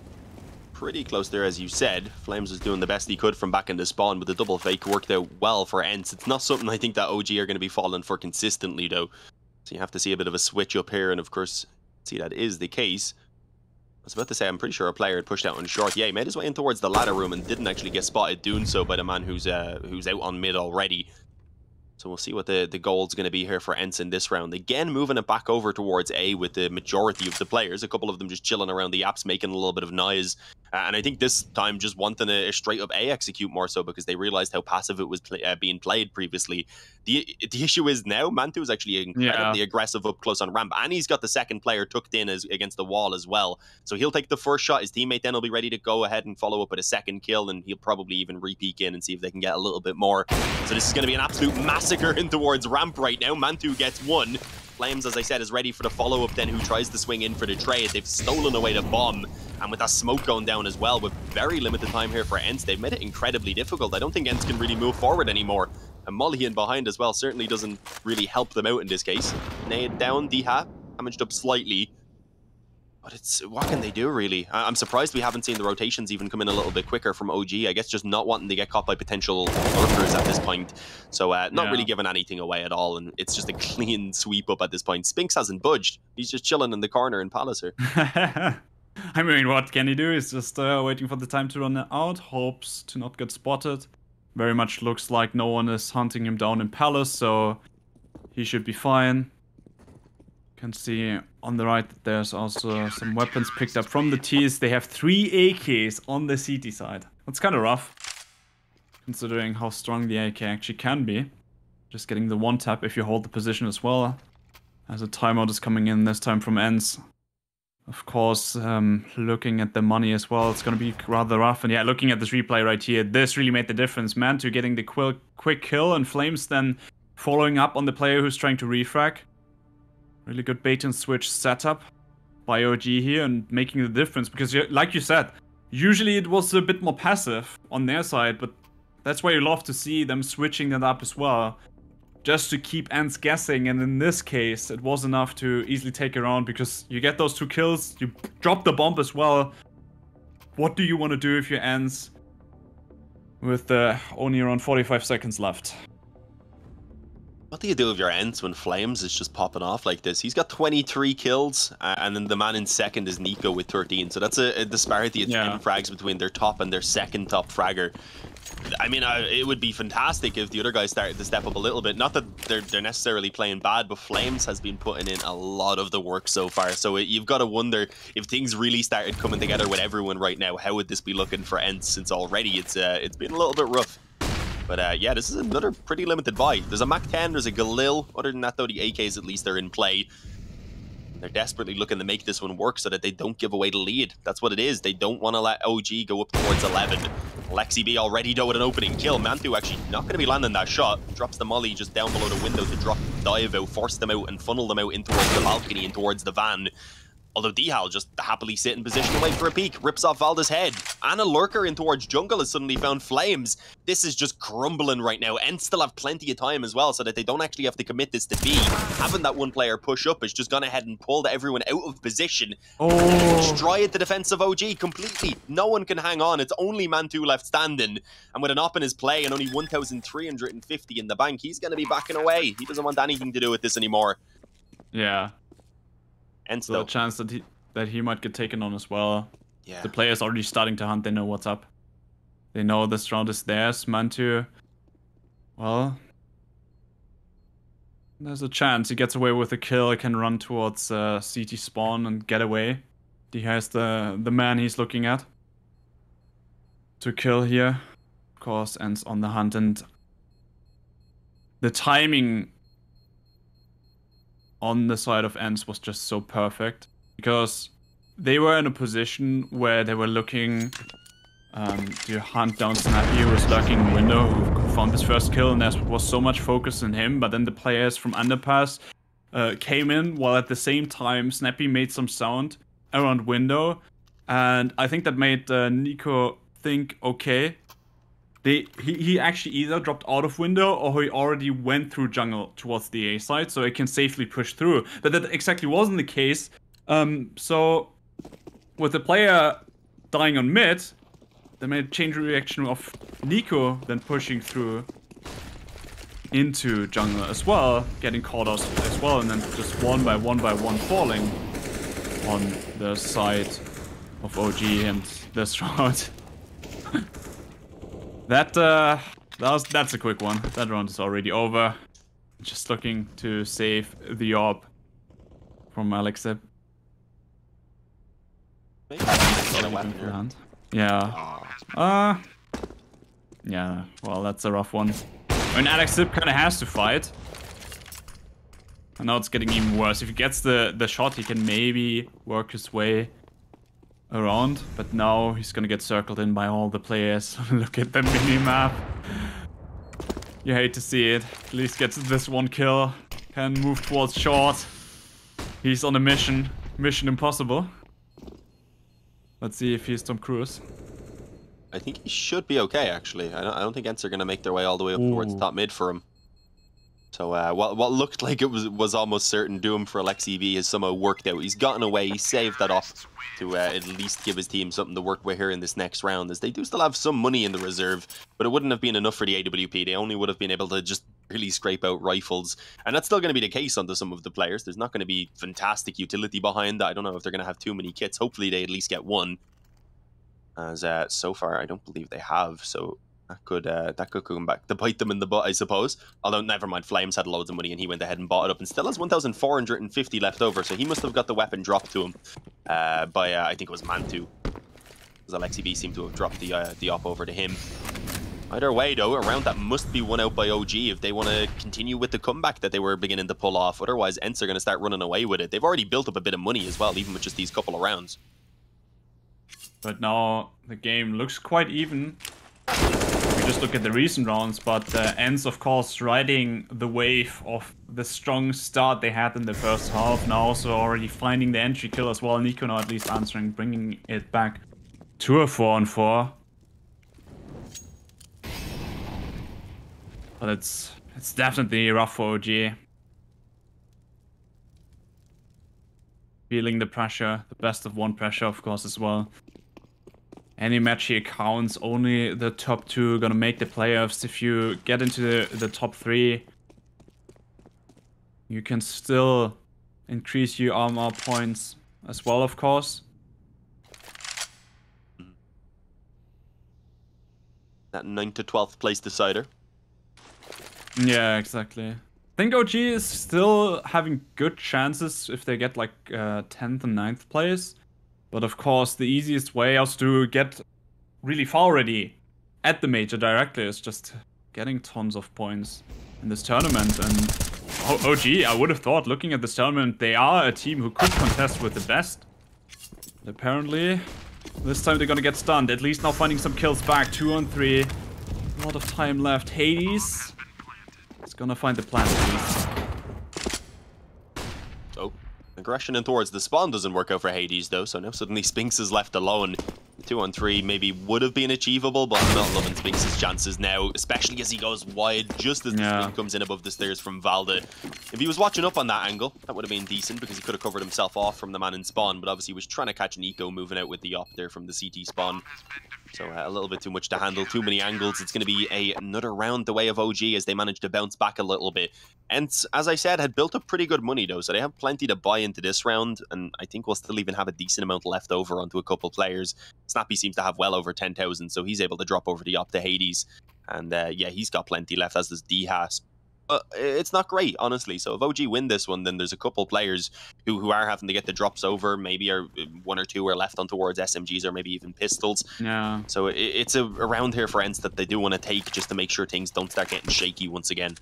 pretty close there, as you said. Flames was doing the best he could from back in the spawn, but the double fake worked out well for ENCE. It's not something I think that OG are going to be falling for consistently, though. So you have to see a bit of a switch up here, and of course, see that is the case. I was about to say, I'm pretty sure a player had pushed out on short. Yeah, he made his way in towards the ladder room and didn't actually get spotted doing so by the man who's out on mid already. So we'll see what the goal's going to be here for ENCE in this round. Again, moving it back over towards A with the majority of the players. A couple of them just chilling around the apps, making a little bit of noise. And I think this time just wanting a straight-up A execute more so because they realized how passive it was being played previously. The issue is now Mantu is actually incredibly aggressive up close on ramp, and he's got the second player tucked in against the wall as well. So he'll take the first shot. His teammate then will be ready to go ahead and follow up with a second kill, and he'll probably even re-peek in and see if they can get a little bit more. So this is going to be an absolute massacre in towards ramp right now. Mantu gets one. Flames, as I said, is ready for the follow-up then, who tries to swing in for the trade. They've stolen away the bomb, and with that smoke going down as well, with very limited time here for ENCE, they've made it incredibly difficult. I don't think ENCE can really move forward anymore. And Mulligan behind as well certainly doesn't really help them out in this case. Nade down, Diha, damaged up slightly. But it's what can they do really? I'm surprised we haven't seen the rotations even come in a little bit quicker from OG. I guess just not wanting to get caught by potential lurkers at this point. So not really giving anything away at all, and it's just a clean sweep up at this point. Spinks hasn't budged. He's just chilling in the corner in Palliser. I mean, what can he do? He's just waiting for the time to run out. Hopes to not get spotted. Very much looks like no one is hunting him down in Palace, so he should be fine. Can see on the right that there's also some weapons picked up from the T's. They have 3 AKs on the CT side. That's kind of rough, considering how strong the AK actually can be. Just getting the one tap if you hold the position as well. As a timeout is coming in this time from ENCE. Of course, looking at the money as well, it's going to be rather rough. And yeah, looking at this replay right here, this really made the difference. Mantu getting the quick kill, and Flames then following up on the player who's trying to refrag. Really good bait and switch setup by OG here and making the difference. Because like you said, usually it was a bit more passive on their side, but that's why you love to see them switching that up as well. Just to keep ENCE guessing, and in this case, it was enough to easily take around because you get those 2 kills, you drop the bomb as well. What do you want to do if you're ENCE with only around 45 seconds left? What do you do if you're ENCE when Flames is just popping off like this? He's got 23 kills, and then the man in second is Nico with 13. So that's a disparity of 10 frags between their top and their second top fragger. I mean, it would be fantastic if the other guys started to step up a little bit. Not that they're necessarily playing bad, but Flames has been putting in a lot of the work so far. So you've got to wonder if things really started coming together with everyone right now. How would this be looking for ENCE? Since already it's been a little bit rough. But yeah, this is another pretty limited buy. There's a Mac 10, there's a Galil. Other than that, though, the AKs at least are in play. They're desperately looking to make this one work so that they don't give away the lead. That's what it is. They don't want to let OG go up towards 11. Lexi B already though with an opening kill. Mantu actually not going to be landing that shot. Drops the molly just down below the window to drop dive out, force them out and funnel them out in towards the balcony and towards the van. Although Dihal just happily sit in position to wait for a peek, rips off Valda's head. And a lurker in towards jungle has suddenly found Flames. This is just crumbling right now. ENCE still have plenty of time as well so that they don't actually have to commit this to B. Having that one player push up has just gone ahead and pulled everyone out of position. Destroyed the defense of OG completely. No one can hang on. It's only Mantu left standing. And with an op in his play and only 1,350 in the bank, he's going to be backing away. He doesn't want anything to do with this anymore. Yeah. ENCE So a chance that he might get taken on as well. Yeah. The player's already starting to hunt. They know what's up. They know this round is theirs. Mantu, well, there's a chance he gets away with a kill. He can run towards CT spawn and get away. He has the man he's looking at to kill here. Of course, ENCE on the hunt, and the timing on the side of ENCE was just so perfect because they were in a position where they were looking to hunt down Snappy, who was lurking in the window, who found his first kill, and there was so much focus on him. But then the players from Underpass came in, while at the same time Snappy made some sound around window, and I think that made Nico think, okay, he actually either dropped out of window or he already went through jungle towards the A side, so he can safely push through. But that exactly wasn't the case. So with the player dying on mid, they made a chain reaction of Nico then pushing through into jungle as well, getting caught out as well, and then just one by one falling on the side of OG and this round. That's a quick one. That round is already over. Just looking to save the orb from Alexip. Yeah. Yeah, well, that's a rough one. I mean, Alexip kind of has to fight. And now it's getting even worse. If he gets the shot, he can maybe work his way around, but now he's gonna get circled in by all the players. Look at the mini-map. You hate to see it. At least gets this one kill. Can move towards short. He's on a mission. Mission impossible. Let's see if he's Tom Cruise. I think he should be okay, actually. I don't think ENCE are gonna make their way all the way up towards top mid for him. So what looked like it was almost certain doom for Alexi V has somehow worked out. He's gotten away. He saved that up to at least give his team something to work with here in this next round, as they do still have some money in the reserve, but it wouldn't have been enough for the AWP. They only would have been able to just really scrape out rifles, and that's still going to be the case onto some of the players. There's not going to be fantastic utility behind that. I don't know if they're going to have too many kits. Hopefully they at least get one, as so far I don't believe they have, so that could come back to bite them in the butt, I suppose. Although, never mind, Flames had loads of money and he went ahead and bought it up and still has 1,450 left over, so he must have got the weapon dropped to him by, I think it was Mantu, because Alexi B seemed to have dropped the op over to him. Either way, though, a round that must be won out by OG if they want to continue with the comeback that they were beginning to pull off. Otherwise, ENCE are going to start running away with it. They've already built up a bit of money as well, even with just these couple of rounds. But now the game looks quite even. We just look at the recent rounds, but ENCE, of course, riding the wave of the strong start they had in the first half. Now also already finding the entry kill as well. Nico now at least answering, bringing it back to a 4-on-4. But it's definitely rough for OG. Feeling the pressure, the best of one pressure, of course, as well. Any match here counts. Only the top two are gonna make the playoffs. If you get into the top three, you can still increase your armor points as well, of course. That 9th to 12th place decider. Yeah, exactly. I think OG is still having good chances if they get like 10th and 9th place. But of course, the easiest way also to get really far already at the major directly is just getting tons of points in this tournament. And OG, I would have thought, looking at this tournament, they are a team who could contest with the best. But apparently, this time they're gonna get stunned. At least now finding some kills back. 2-on-3. A lot of time left. Hades is gonna find the plant at least. Aggression in towards the spawn doesn't work out for Hades, though, so now suddenly Spinks is left alone. 2-on-3 maybe would have been achievable, but I'm not loving Spinks' chances now, especially as he goes wide just as the spin comes in above the stairs from Valde. If he was watching up on that angle, that would have been decent because he could have covered himself off from the man in spawn, but obviously he was trying to catch Nico moving out with the op there from the CT spawn. So a little bit too much to handle, too many angles. It's going to be another round the way of OG as they manage to bounce back a little bit. And as I said, had built up pretty good money though, so they have plenty to buy into this round, and I think we'll still even have a decent amount left over onto a couple players. Snappy seems to have well over 10,000, so he's able to drop over the op to Hades. And yeah, he's got plenty left, as does D-Has. But it's not great, honestly. So if OG win this one, then there's a couple players who are having to get the drops over. Maybe one or two are left on towards SMGs or maybe even pistols. Yeah. So it's a round here for ENCE that they do want to take just to make sure things don't start getting shaky once again.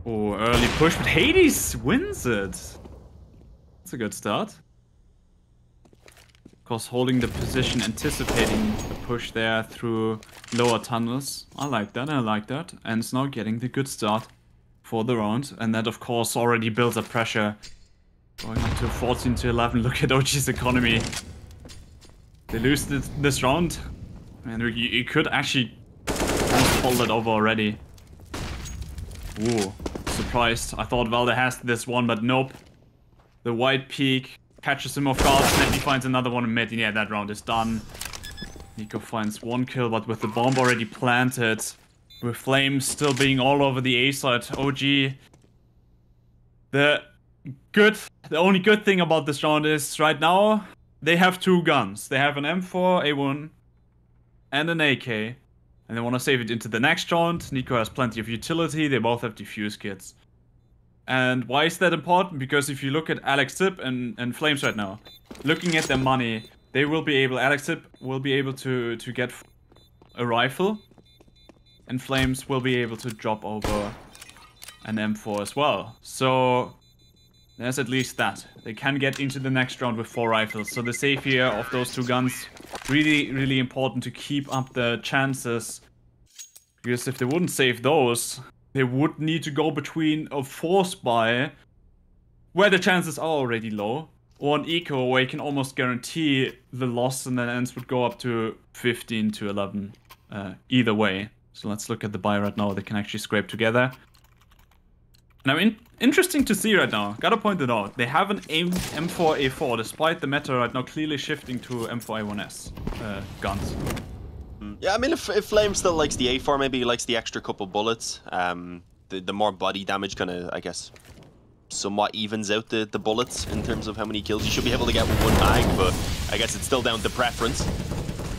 Oh, early push, but Hades wins it. That's a good start. Of course, holding the position, anticipating the push there through lower tunnels. I like that, I like that. And it's now getting the good start for the round. And that, of course, already builds up pressure. Going up to 14 to 11. Look at OG's economy. They lose this round. And you could actually almost hold it over already. Ooh, surprised. I thought Valde has this one, but nope. The white peak catches him off guard, and then he finds another one in mid. Yeah, that round is done. Nico finds one kill, but with the bomb already planted, with Flames still being all over the A side, OG. The only good thing about this round is right now they have two guns. They have an M4 A1 and an AK, and they want to save it into the next round. Nico has plenty of utility. They both have defuse kits. And why is that important? Because if you look at Alex Zip and Flames right now, looking at their money, they will be able, Alex Zip will be able to get a rifle, and Flames will be able to drop over an M4 as well. So there's at least that. They can get into the next round with 4 rifles. So the save here of those two guns, really, really important to keep up the chances. Because if they wouldn't save those, they would need to go between a force buy, where the chances are already low, or an eco where you can almost guarantee the loss, and then ENCE would go up to 15 to 11 either way. So let's look at the buy right now. They can actually scrape together. Now, interesting to see right now. Gotta point it out. They have an M4A4, despite the meta right now clearly shifting to M4A1S guns. Yeah, I mean, if Flame still likes the A4, maybe he likes the extra couple bullets. The more body damage kind of, I guess, somewhat evens out the bullets in terms of how many kills you should be able to get with one mag, but I guess it's still down to preference.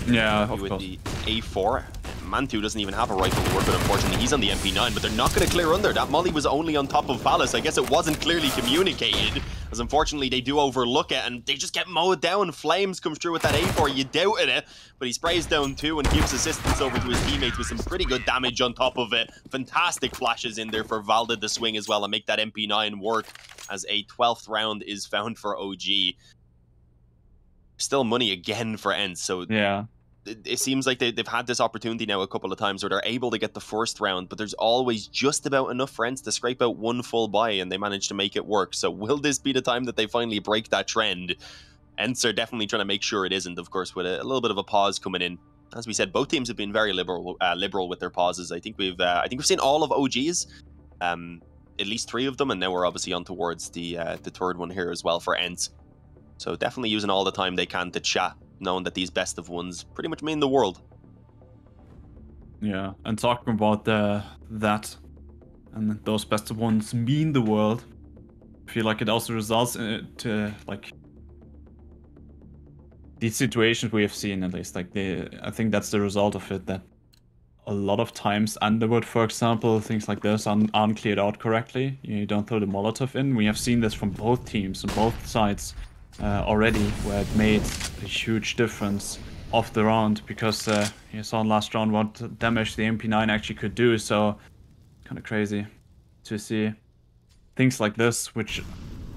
Yeah, of with course. The A4, Mantu doesn't even have a rifle to work with, unfortunately. He's on the MP9, but they're not going to clear under. That molly was only on top of Palace. I guess it wasn't clearly communicated, as unfortunately they do overlook it, and they just get mowed down. Flames comes through with that A4. You doubted it, but he sprays down too and gives assistance over to his teammates with some pretty good damage on top of it. Fantastic flashes in there for Valda to swing as well and make that MP9 work, as a 12th round is found for OG. Still money again for ENCE, so yeah. It seems like they've had this opportunity now a couple of times where they're able to get the first round, but there's always just about enough for ENCE to scrape out one full buy, and they manage to make it work. So will this be the time that they finally break that trend? ENCE are definitely trying to make sure it isn't, of course, with a little bit of a pause coming in. As we said, both teams have been very liberal with their pauses. I think we've seen all of OG's, at least 3 of them, and now we're obviously on towards the third one here as well for ENCE. So definitely using all the time they can to chat, knowing that these best of ones pretty much mean the world. Yeah, and talking about that, and those best of ones mean the world. I feel like it also results to like these situations we have seen, at least. Like I think that's the result of it, that a lot of times Underwood, for example, things like this aren't cleared out correctly. You don't throw the Molotov in. We have seen this from both teams on both sides already, where it made a huge difference off the round, because you saw in last round what damage the MP9 actually could do. So kind of crazy to see things like this, which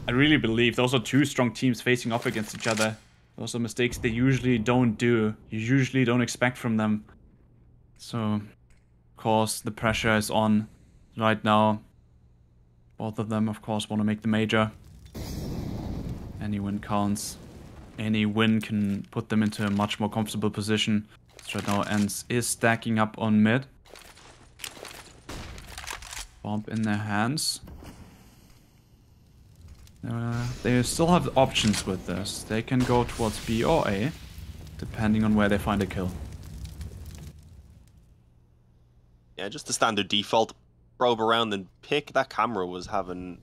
I really believe those are 2 strong teams facing off against each other. Those are mistakes they usually don't do. You usually don't expect from them. So, of course, the pressure is on right now. Both of them, of course, want to make the major. Any win counts. Any win can put them into a much more comfortable position. So right now, ENCE is stacking up on mid. Bomb in their hands. They still have options with this. They can go towards B or A, depending on where they find a kill. Yeah, just the standard default. Probe around and pick. That camera was having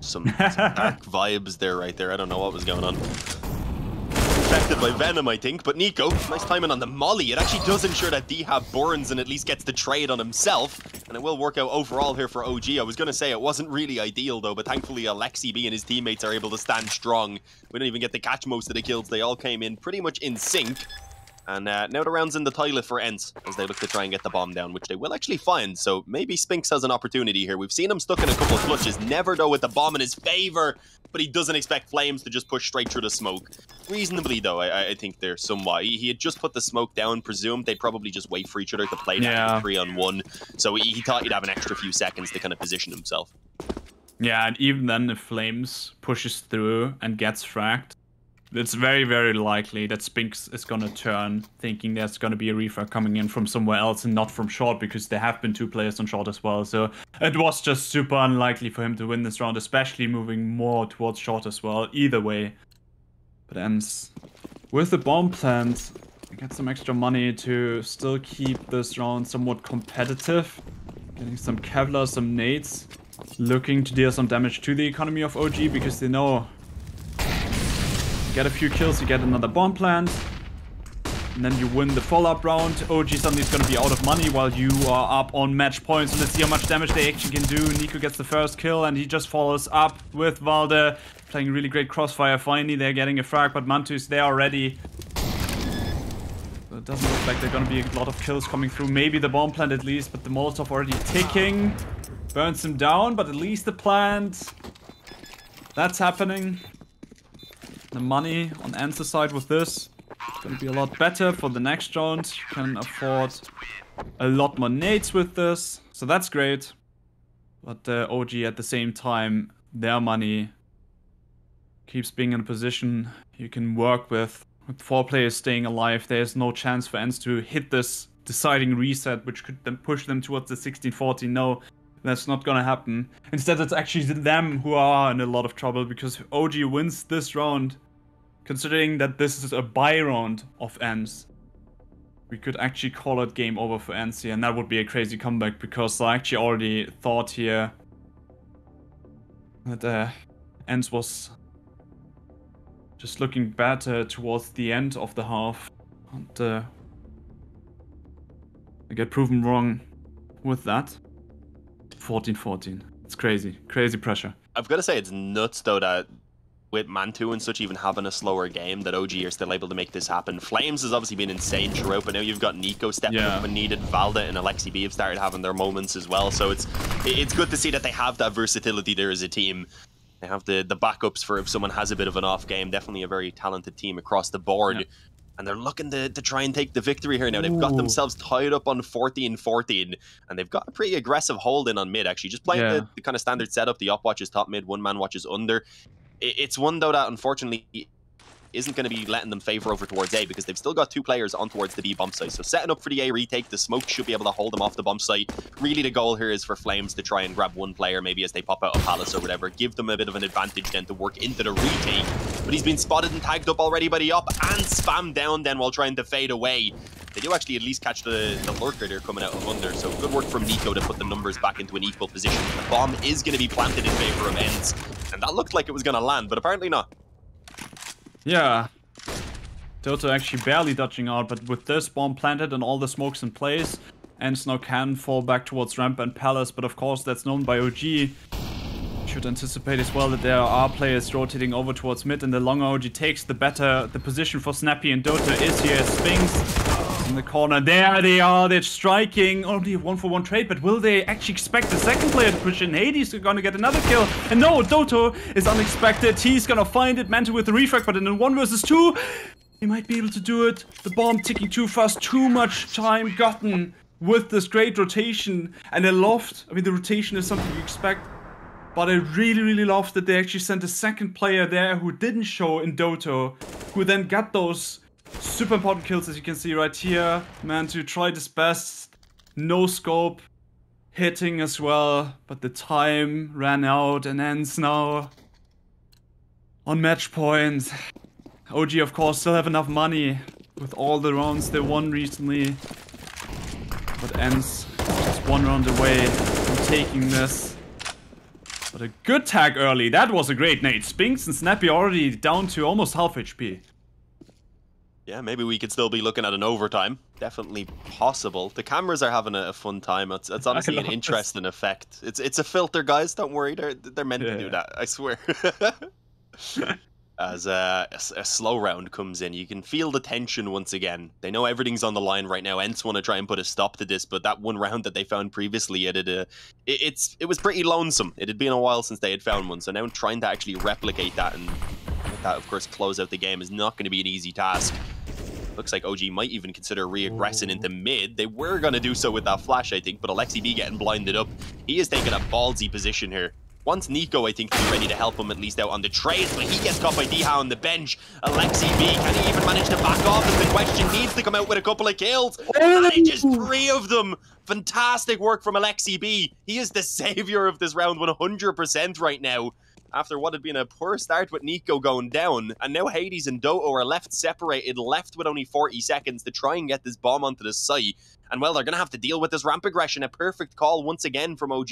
some dark vibes there, right there. I don't know what was going on. Affected by Venom, I think. But Nico, nice timing on the molly. It actually does ensure that D-Hab burns and at least gets the trade on himself. And it will work out overall here for OG. I was going to say it wasn't really ideal, though. But thankfully, Alexi B and his teammates are able to stand strong. We don't even get to catch most of the kills. They all came in pretty much in sync. And now the round's in the toilet for ENCE as they look to try and get the bomb down, which they will actually find. So maybe Spinks has an opportunity here. We've seen him stuck in a couple of clutches. Never, though, with the bomb in his favor. But he doesn't expect Flames to just push straight through the smoke. Reasonably, though, I think they're somewhat. He had just put the smoke down, presumed they'd probably just wait for each other to play that 3-on-1. So he thought he'd have an extra few seconds to kind of position himself. Yeah, and even then, if Flames pushes through and gets fragged, it's very, very likely that Spinks is going to turn, thinking there's going to be a refrag coming in from somewhere else and not from short, because there have been 2 players on short as well. So it was just super unlikely for him to win this round, especially moving more towards short as well, either way. But ENCE, with the bomb plant, get some extra money to still keep this round somewhat competitive. Getting some Kevlar, some nades, looking to deal some damage to the economy of OG, because they know get a few kills, you get another bomb plant, and then you win the follow-up round. OG suddenly is going to be out of money while you are up on match points. And let's see how much damage they actually can do. Nico gets the first kill, and he just follows up with Valde, playing really great crossfire. Finally, they're getting a frag, but Mantu is there already. So it doesn't look like there's going to be a lot of kills coming through. Maybe the bomb plant at least, but the Molotov already ticking. Burns him down, but at least the plant. That's happening. The money on ENCE's side with this is going to be a lot better for the next round. You can afford a lot more nades with this, so that's great. But OG at the same time, their money keeps being in a position you can work with. With 4 players staying alive, there's no chance for ENCE to hit this deciding reset, which could then push them towards the 16-14. No, That's not gonna happen. Instead, it's actually them who are in a lot of trouble because if OG wins this round, considering that this is a bye round of ENCE, we could actually call it game over for ENCE, and that would be a crazy comeback because I actually already thought here that ENCE was just looking better towards the end of the half, and I get proven wrong with that. 14-14. It's crazy. Crazy pressure. I've got to say, it's nuts, though, that with Mantu and such even having a slower game, that OG are still able to make this happen. Flames has obviously been insane throughout, but now you've got Nico stepping up when needed. Valda and Alexi B have started having their moments as well, so it's good to see that they have that versatility there as a team. They have the backups for if someone has a bit of an off game. Definitely a very talented team across the board. Yeah. And they're looking to try and take the victory here now. They've got themselves tied up on 14-14, and they've got a pretty aggressive hold in on mid, actually. Just playing the kind of standard setup. The op watches top mid, one man watches under. It's one, though, that unfortunately isn't going to be letting them favor over towards A because they've still got two players on towards the B bomb site. So setting up for the A retake, the smoke should be able to hold them off the bomb site. Really the goal here is for Flames to try and grab one player, maybe as they pop out of Palace or whatever, give them a bit of an advantage then to work into the retake. But he's been spotted and tagged up already by the op and spammed down then while trying to fade away. They do actually at least catch the lurker there coming out of under, so good work from Nico to put the numbers back into an equal position. The bomb is going to be planted in favor of ENCE, and that looked like it was going to land, but apparently not. Yeah. Dota actually barely dodging out, but with this bomb planted and all the smokes in place, ENCE now can fall back towards ramp and palace, but of course that's known by OG. Should anticipate as well that there are players rotating over towards mid, and the longer OG takes, the position for Snappy and Dota is here. Spinks in the corner. There they are, they're striking. Only a 1-for-1 trade, but will they actually expect the second player to push in? Hades is gonna get another kill. And no, Doto is unexpected. He's gonna find it. Mantu with the refrag, but in a 1 versus 2, he might be able to do it. The bomb ticking too fast, too much time gotten with this great rotation. And I loved, I mean, the rotation is something you expect, but I really, really loved that they actually sent a second player there who didn't show in Doto, who then got those super important kills, as you can see right here. Mantu tried his best, no scope, hitting as well, but the time ran out and ENCE now on match point. OG, of course, still have enough money with all the rounds they won recently. But ENCE just 1 round away from taking this. But a good tag early. That was a great nade. Spinks and Snappy already down to almost half HP. Yeah, maybe we could still be looking at an overtime. Definitely possible. The cameras are having a fun time. It's honestly an interesting effect. It's a filter, guys. Don't worry. They're meant to do that. I swear. As a slow round comes in, you can feel the tension once again. They know everything's on the line right now. ENCE want to try and put a stop to this, but that one round that they found previously, it was pretty lonesome. It had been a while since they had found one, so now trying to actually replicate that and with that, of course, close out the game is not going to be an easy task. Looks like OG might even consider re-aggressing into mid. They were going to do so with that flash, I think, but Alexi B getting blinded up. He is taking a ballsy position here. Wants Nico, I think, to be ready to help him at least out on the trades, but he gets caught by Diha on the bench. Alexi B, can he even manage to back off? Is the question. Needs to come out with a couple of kills. Manages 3 of them. Fantastic work from Alexi B. He is the savior of this round 100% right now. After what had been a poor start with Nico going down, and now Hades and Doto are left separated, left with only 40 seconds to try and get this bomb onto the site. And well, they're going to have to deal with this ramp aggression. A perfect call once again from OG.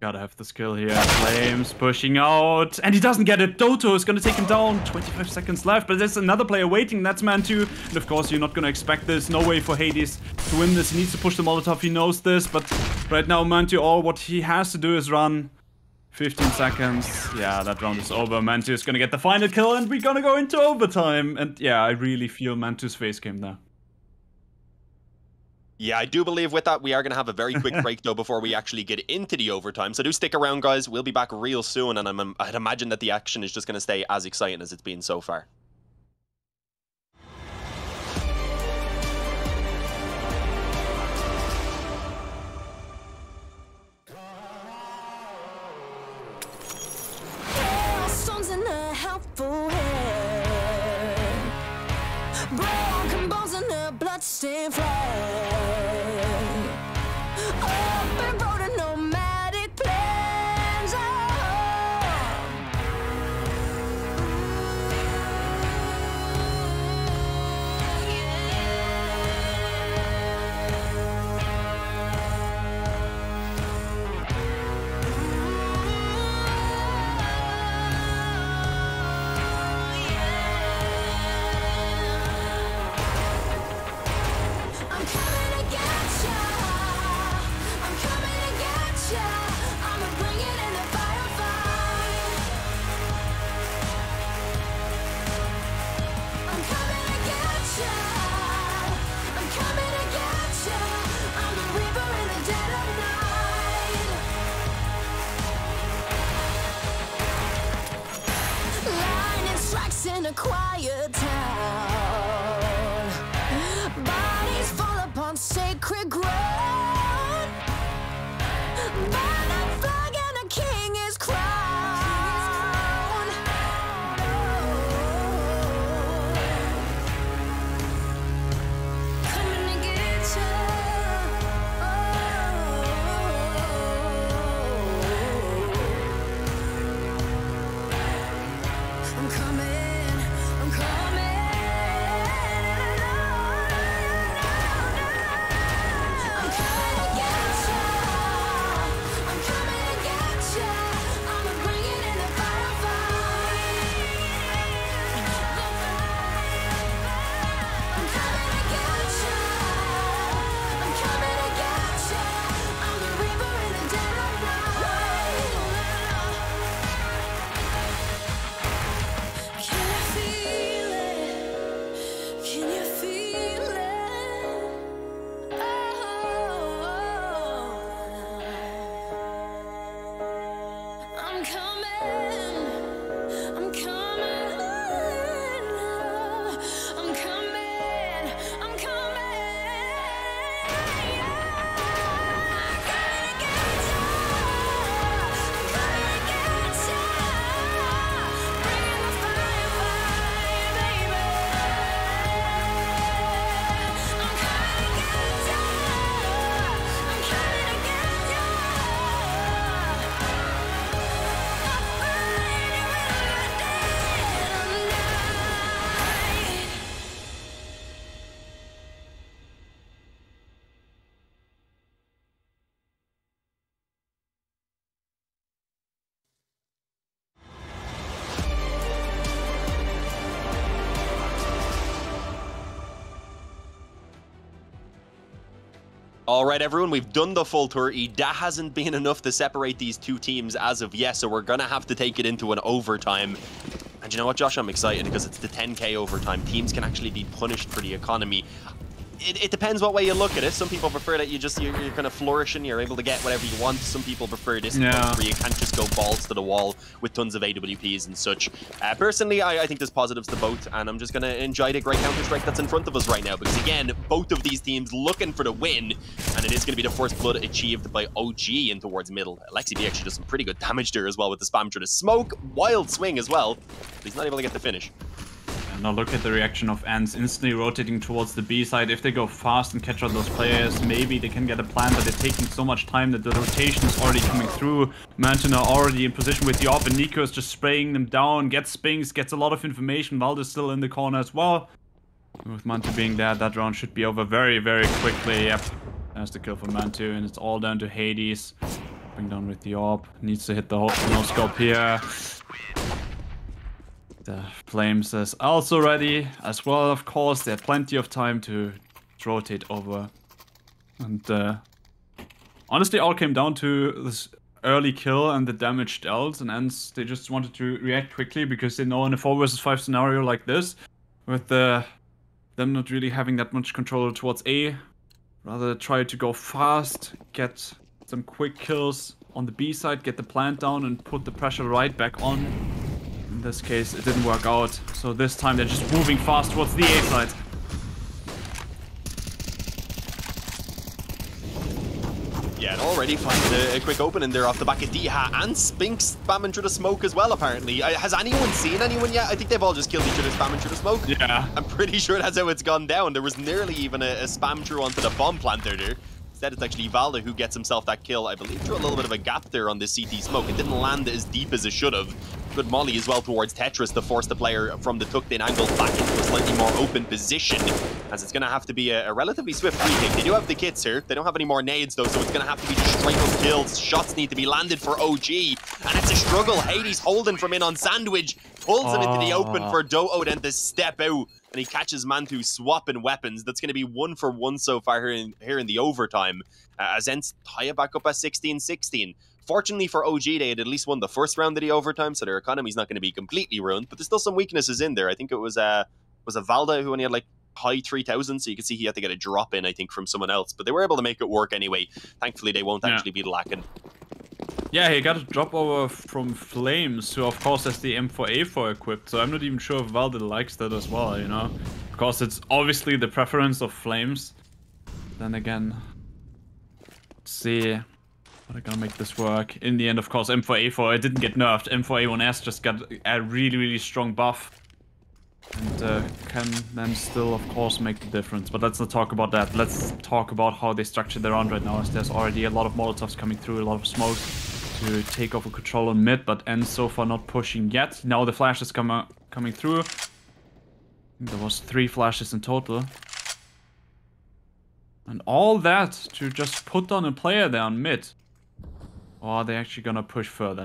Gotta have the skill here. Flames pushing out, and he doesn't get it. Doto is gonna take him down. 25 seconds left, but there's another player waiting. That's Mantu. And of course, you're not gonna expect this. No way for Hades to win this. He needs to push the Molotov. He knows this, but right now, Mantu, all what he has to do is run. 15 seconds. Yeah, that round is over. Mantu is gonna get the final kill, and we're gonna go into overtime. And yeah, I really feel Mantu's face came there. Yeah, I do believe with that, we are going to have a very quick break, though, before we actually get into the overtime. So do stick around, guys. We'll be back real soon, and I'd imagine that the action is just going to stay as exciting as it's been so far. Broken bones and the bloodstained flag. Open road and no man. All right, everyone, we've done the full 30. That hasn't been enough to separate these two teams as of yet, so we're going to have to take it into an overtime. And you know what, Josh? I'm excited because it's the 10K overtime. Teams can actually be punished for the economy. It depends what way you look at it. Some people prefer that you're kind of flourishing, you're able to get whatever you want. Some people prefer this approach where you can't just go balls to the wall with tons of AWPs and such. Personally, I think there's positives to both, and I'm just going to enjoy the great Counter-Strike that's in front of us right now, because again, both of these teams looking for the win, and it is going to be the first blood achieved by OG in towards middle. Alexi B actually does some pretty good damage there as well with the spam through the smoke. Wild swing as well, but he's not able to get the finish. Now look at the reaction of ENCE, instantly rotating towards the B side. If they go fast and catch out those players, maybe they can get a plan, but they're taking so much time that the rotation is already coming through. Manton are already in position with the AWP, and Nico is just spraying them down, gets pings, gets a lot of information. Valde's still in the corner as well. With Mantu being there, that round should be over very, very quickly. Yep, there's the kill for Mantu, and it's all down to Hades. Bring down with the AWP, needs to hit the no-scope here. The Flames is also ready as well, of course. They had plenty of time to rotate over. And honestly, all came down to this early kill and the damage dealt. And ENCE, they just wanted to react quickly because they know in a 4 versus 5 scenario like this, with them not really having that much control towards A, rather try to go fast, get some quick kills on the B side, get the plant down and put the pressure right back on. In this case, it didn't work out, so this time they're just moving fast towards the A side. Yeah, and already finding a quick opening there off the back of Diha, and Spinks spamming through the smoke as well, apparently. Has anyone seen anyone yet? I think they've all just killed each other spamming through the smoke. Yeah. I'm pretty sure that's how it's gone down. There was nearly even a spam through onto the bomb planter there. Instead, it's actually Valde who gets himself that kill, I believe, through a little bit of a gap there on the CT smoke. It didn't land as deep as it should have. Good molly as well towards Tetris to force the player from the tucked-in angle back into a slightly more open position, as it's going to have to be a relatively swift free kick. They do have the kits here. They don't have any more nades, though, so it's going to have to be just straight-up kills. Shots need to be landed for OG, and it's a struggle. Hades holding from in on Sandwich, pulls him into the open for Doto then to step out, and he catches Mantu swapping weapons. That's going to be 1-for-1 so far here in the overtime, as ENCE tie it back up at 16-16. Fortunately for OG, they had at least won the first round of the overtime, so their economy's not going to be completely ruined, but there's still some weaknesses in there. I think it was a Valde who only had like high 3,000, so you can see he had to get a drop in, I think, from someone else, but they were able to make it work anyway. Thankfully, they won't actually be lacking. Yeah, he got a drop over from Flames, who of course has the M4A4 equipped, so I'm not even sure if Valde likes that as well, you know? Because it's obviously the preference of Flames. Then again, let's see. Are they gonna make this work? In the end, of course, M4A4, it didn't get nerfed. M4A1S just got a really, really strong buff. And can then still, of course, make the difference. But let's not talk about that. Let's talk about how they structure their round right now, as there's already a lot of Molotovs coming through, a lot of smoke to take over control on mid, but ENCE so far not pushing yet. Now the flash is coming through. There was 3 flashes in total. And all that to just put on a player there on mid. Or are they actually gonna push further?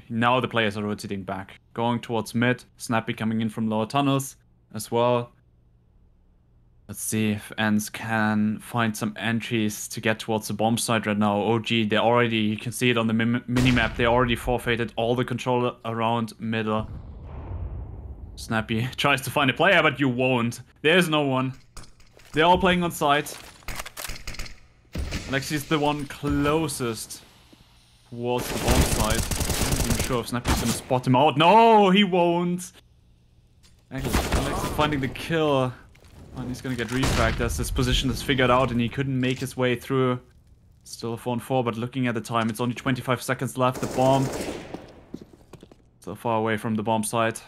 Now the players are rotating back. Going towards mid. Snappy coming in from lower tunnels as well. Let's see if ENCE can find some entries to get towards the bomb site right now. OG, they already, you can see it on the minimap, they already forfeited all the control around middle. Snappy tries to find a player, but you won't. There's no one. They're all playing on site. Alexi's the one closest towards the bomb side. I'm not even sure if Snappy's gonna spot him out. No, he won't! Alex is finding the kill. And he's gonna get refragged as his position is figured out and he couldn't make his way through. Still a 4-on-4, but looking at the time, it's only 25 seconds left. The bomb. So far away from the bomb site.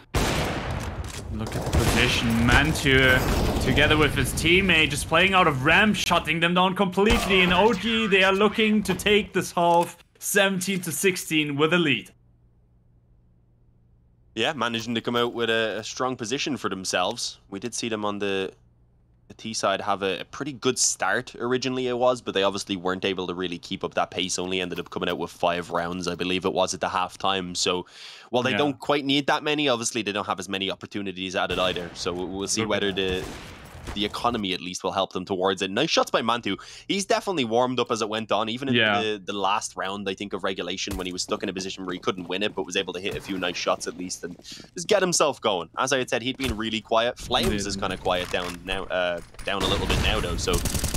Look at the position. Mantu, together with his teammate, just playing out of ramp, shutting them down completely. And OG, they are looking to take this half 17-16 with a lead. Yeah, managing to come out with a strong position for themselves. We did see them on the T side have a pretty good start originally, it was, but they obviously weren't able to really keep up that pace. Only ended up coming out with 5 rounds, I believe it was, at the half-time. So while they don't quite need that many, obviously they don't have as many opportunities at it either. So we'll see whether the the economy at least will help them towards it. Nice shots by Mantu. He's definitely warmed up as it went on, even in the last round, I think, of regulation, when he was stuck in a position where he couldn't win it, but was able to hit a few nice shots at least and just get himself going. As I had said, he'd been really quiet. Flames is kind of quiet down now, down a little bit now though, so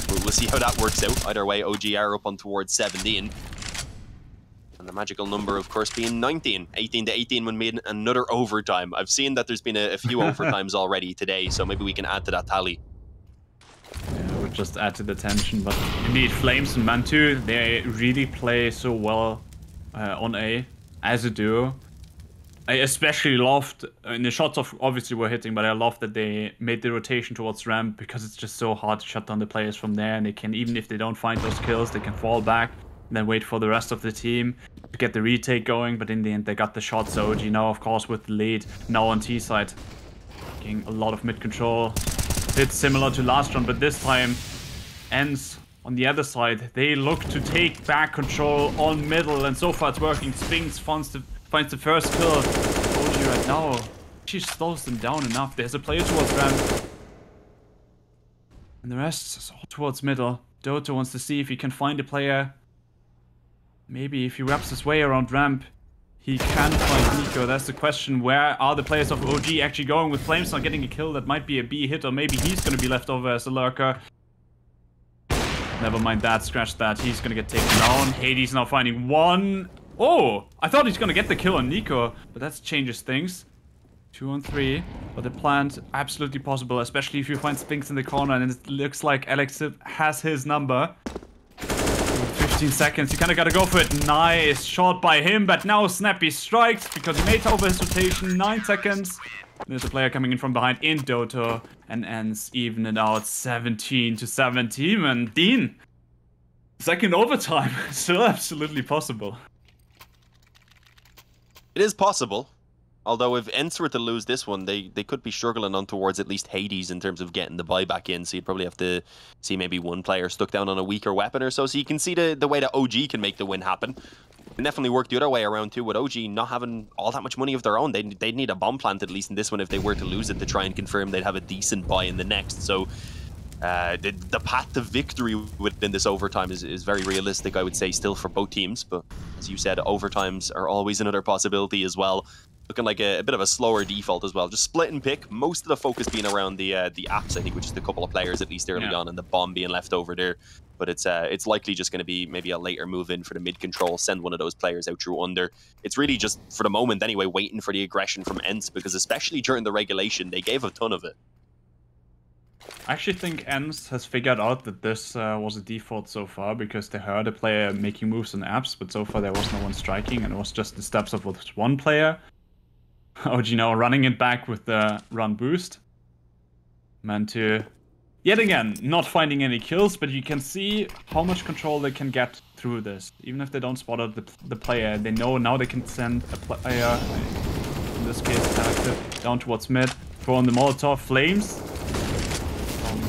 we'll see how that works out. Either way, OG are up on towards 17. And the magical number, of course, being 19. 18 to 18 when made another overtime. I've seen that there's been a few overtimes already today, so maybe we can add to that tally. Yeah, we'll just add to the tension. But indeed, Flames and Mantu, they really play so well on A, as a duo. I especially loved, and the shots obviously were hitting, but I loved that they made the rotation towards ramp, because it's just so hard to shut down the players from there, and they can, even if they don't find those kills, they can fall back and then wait for the rest of the team to get the retake going. But in the end, they got the shots. So OG now, of course, with the lead, now on T side, getting a lot of mid control. A bit similar to last round, but this time, ENCE on the other side, they look to take back control on middle, and so far it's working. Spinks finds the first kill. OG right now, she slows them down enough. There's a player towards ramp, and the rest is all towards middle. Dota wants to see if he can find a player. Maybe if he wraps his way around ramp, he can find Nico. That's the question. Where are the players of OG actually going? With Flames not getting a kill, that might be a B hit, or maybe he's going to be left over as a lurker. Never mind that, scratch that. He's going to get taken down. Hades now finding one. Oh, I thought he's going to get the kill on Nico, but that changes things. 2 on 3, but the plant absolutely possible, especially if you find Spinks in the corner, and it looks like Alex has his number. 15 seconds, you kind of got to go for it. Nice shot by him, but now Snappy strikes because he made over his rotation. 9 seconds. There's a player coming in from behind in Dota, and ENCE even it out 17 to 17. And Dean, second overtime, still absolutely possible. It is possible. Although if ENCE were to lose this one, they could be struggling on towards at least Hades in terms of getting the buyback in. So you'd probably have to see maybe one player stuck down on a weaker weapon or so. So you can see the way that OG can make the win happen. It can definitely work the other way around too, with OG not having all that much money of their own. They'd need a bomb plant at least in this one if they were to lose it, to try and confirm they'd have a decent buy in the next. So the path to victory within this overtime is very realistic, I would say, still for both teams. But as you said, overtimes are always another possibility as well. Looking like a bit of a slower default as well. Just split and pick. Most of the focus being around the apps, I think, which is a couple of players at least early on, and the bomb being left over there. But it's likely just going to be maybe a later move in for the mid control. Send one of those players out through under. It's really just, for the moment anyway, waiting for the aggression from ENCE, because especially during the regulation, they gave a ton of it. I actually think ENCE has figured out that this was a default so far, because they heard a player making moves on apps, but so far there was no one striking, and it was just the steps of one player. OG now running it back with the run boost. Mantu, yet again, not finding any kills, but you can see how much control they can get through this. Even if they don't spot out the player, they know now they can send a player, in this case Active, down towards mid, throw on the Molotov. Flames.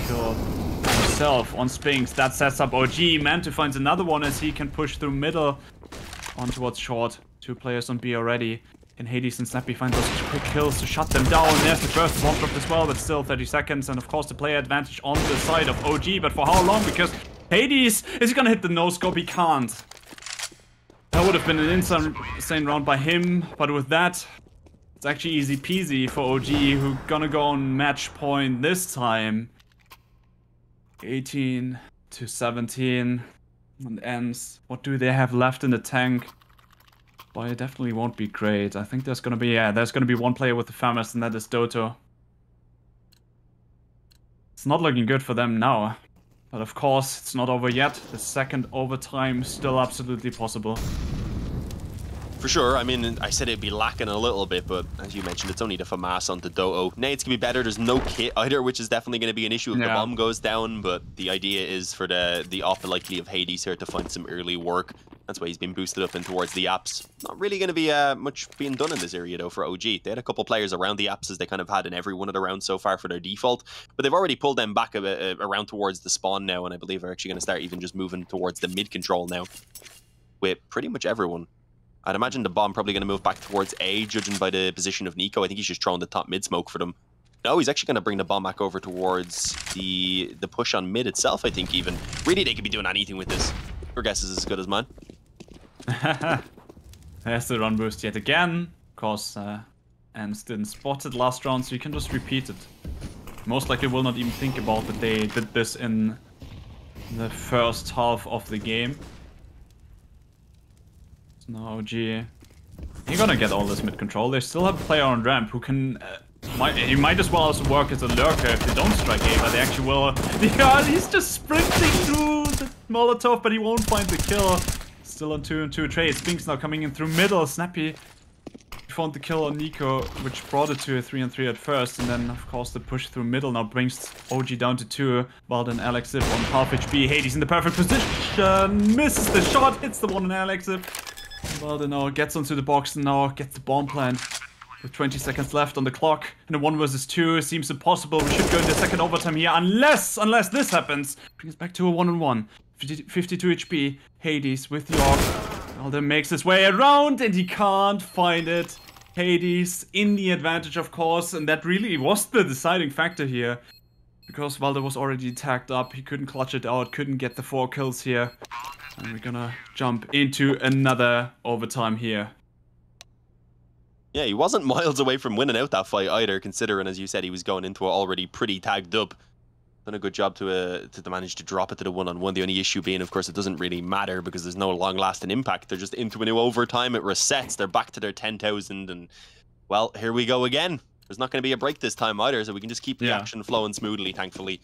Kill himself on Spinks. That sets up OG. Mantu finds another one as he can push through middle on towards short. 2 players on B already. Can Hades and Snappy find those quick kills to shut them down? There's the first bomb drop as well, but still 30 seconds. And of course the player advantage on the side of OG. But for how long? Because Hades, is he gonna hit the no-scope? He can't. That would have been an insane round by him. But with that, it's actually easy peasy for OG, who gonna go on match point this time. 18 to 17. And ENCE. What do they have left in the tank? But it definitely won't be great. I think there's gonna be one player with the FAMAS, and that is Doto. It's not looking good for them now. But of course, it's not over yet. The second overtime still absolutely possible. For sure. I mean, I said it'd be lacking a little bit, but as you mentioned, it's only the FAMAS onto Doto. Nades can be better. There's no kit either, which is definitely going to be an issue if the bomb goes down. But the idea is for the off likely of Hades here to find some early work. That's why he's been boosted up in towards the apps. Not really going to be much being done in this area, though, for OG. They had a couple players around the apps, as they kind of had in every one of the rounds so far for their default. But they've already pulled them back around towards the spawn now, and I believe they're actually going to start even just moving towards the mid control now with pretty much everyone. I'd imagine the bomb probably going to move back towards A, judging by the position of Nico. I think he's just throwing the top mid smoke for them. No, he's actually going to bring the bomb back over towards the push on mid itself, I think, even. Really, they could be doing anything with this. Your guess is as good as mine. There's the run boost yet again. Of course, ENCE didn't spot it last round, so you can just repeat it. Most likely will not even think about that they did this in the first half of the game. So now OG, you're gonna get all this mid control. They still have a player on ramp who can... he might as well also work as a lurker if they don't strike A, but they actually will. Yeah, he's just sprinting through the Molotov, but he won't find the kill. Still on 2-2 trade. Spinks now coming in through middle. Snappy found the kill on Nico, which brought it to a 3-on-3 at first, and then of course the push through middle now brings OG down to 2, while then Alex Zip on half HP. Hades in the perfect position, misses the shot, hits the one on Alex Zip. Well, then now gets onto the box and now gets the bomb plant. With 20 seconds left on the clock, and a 1 versus 2 seems impossible. We should go into second overtime here, unless this happens. Brings us back to a 1-on-1. 52 HP. Hades with York. Alder makes his way around, and he can't find it. Hades in the advantage, of course, and that really was the deciding factor here. Because Valder was already tagged up, he couldn't clutch it out, couldn't get the 4 kills here. And we're gonna jump into another overtime here. Yeah, he wasn't miles away from winning out that fight either, considering, as you said, he was going into it already pretty tagged up. Done a good job to manage to drop it to the 1-on-1. The only issue being, of course, it doesn't really matter because there's no long-lasting impact. They're just into a new overtime. It resets. They're back to their 10,000, and well, here we go again. There's not going to be a break this time either, so we can just keep the action flowing smoothly, thankfully.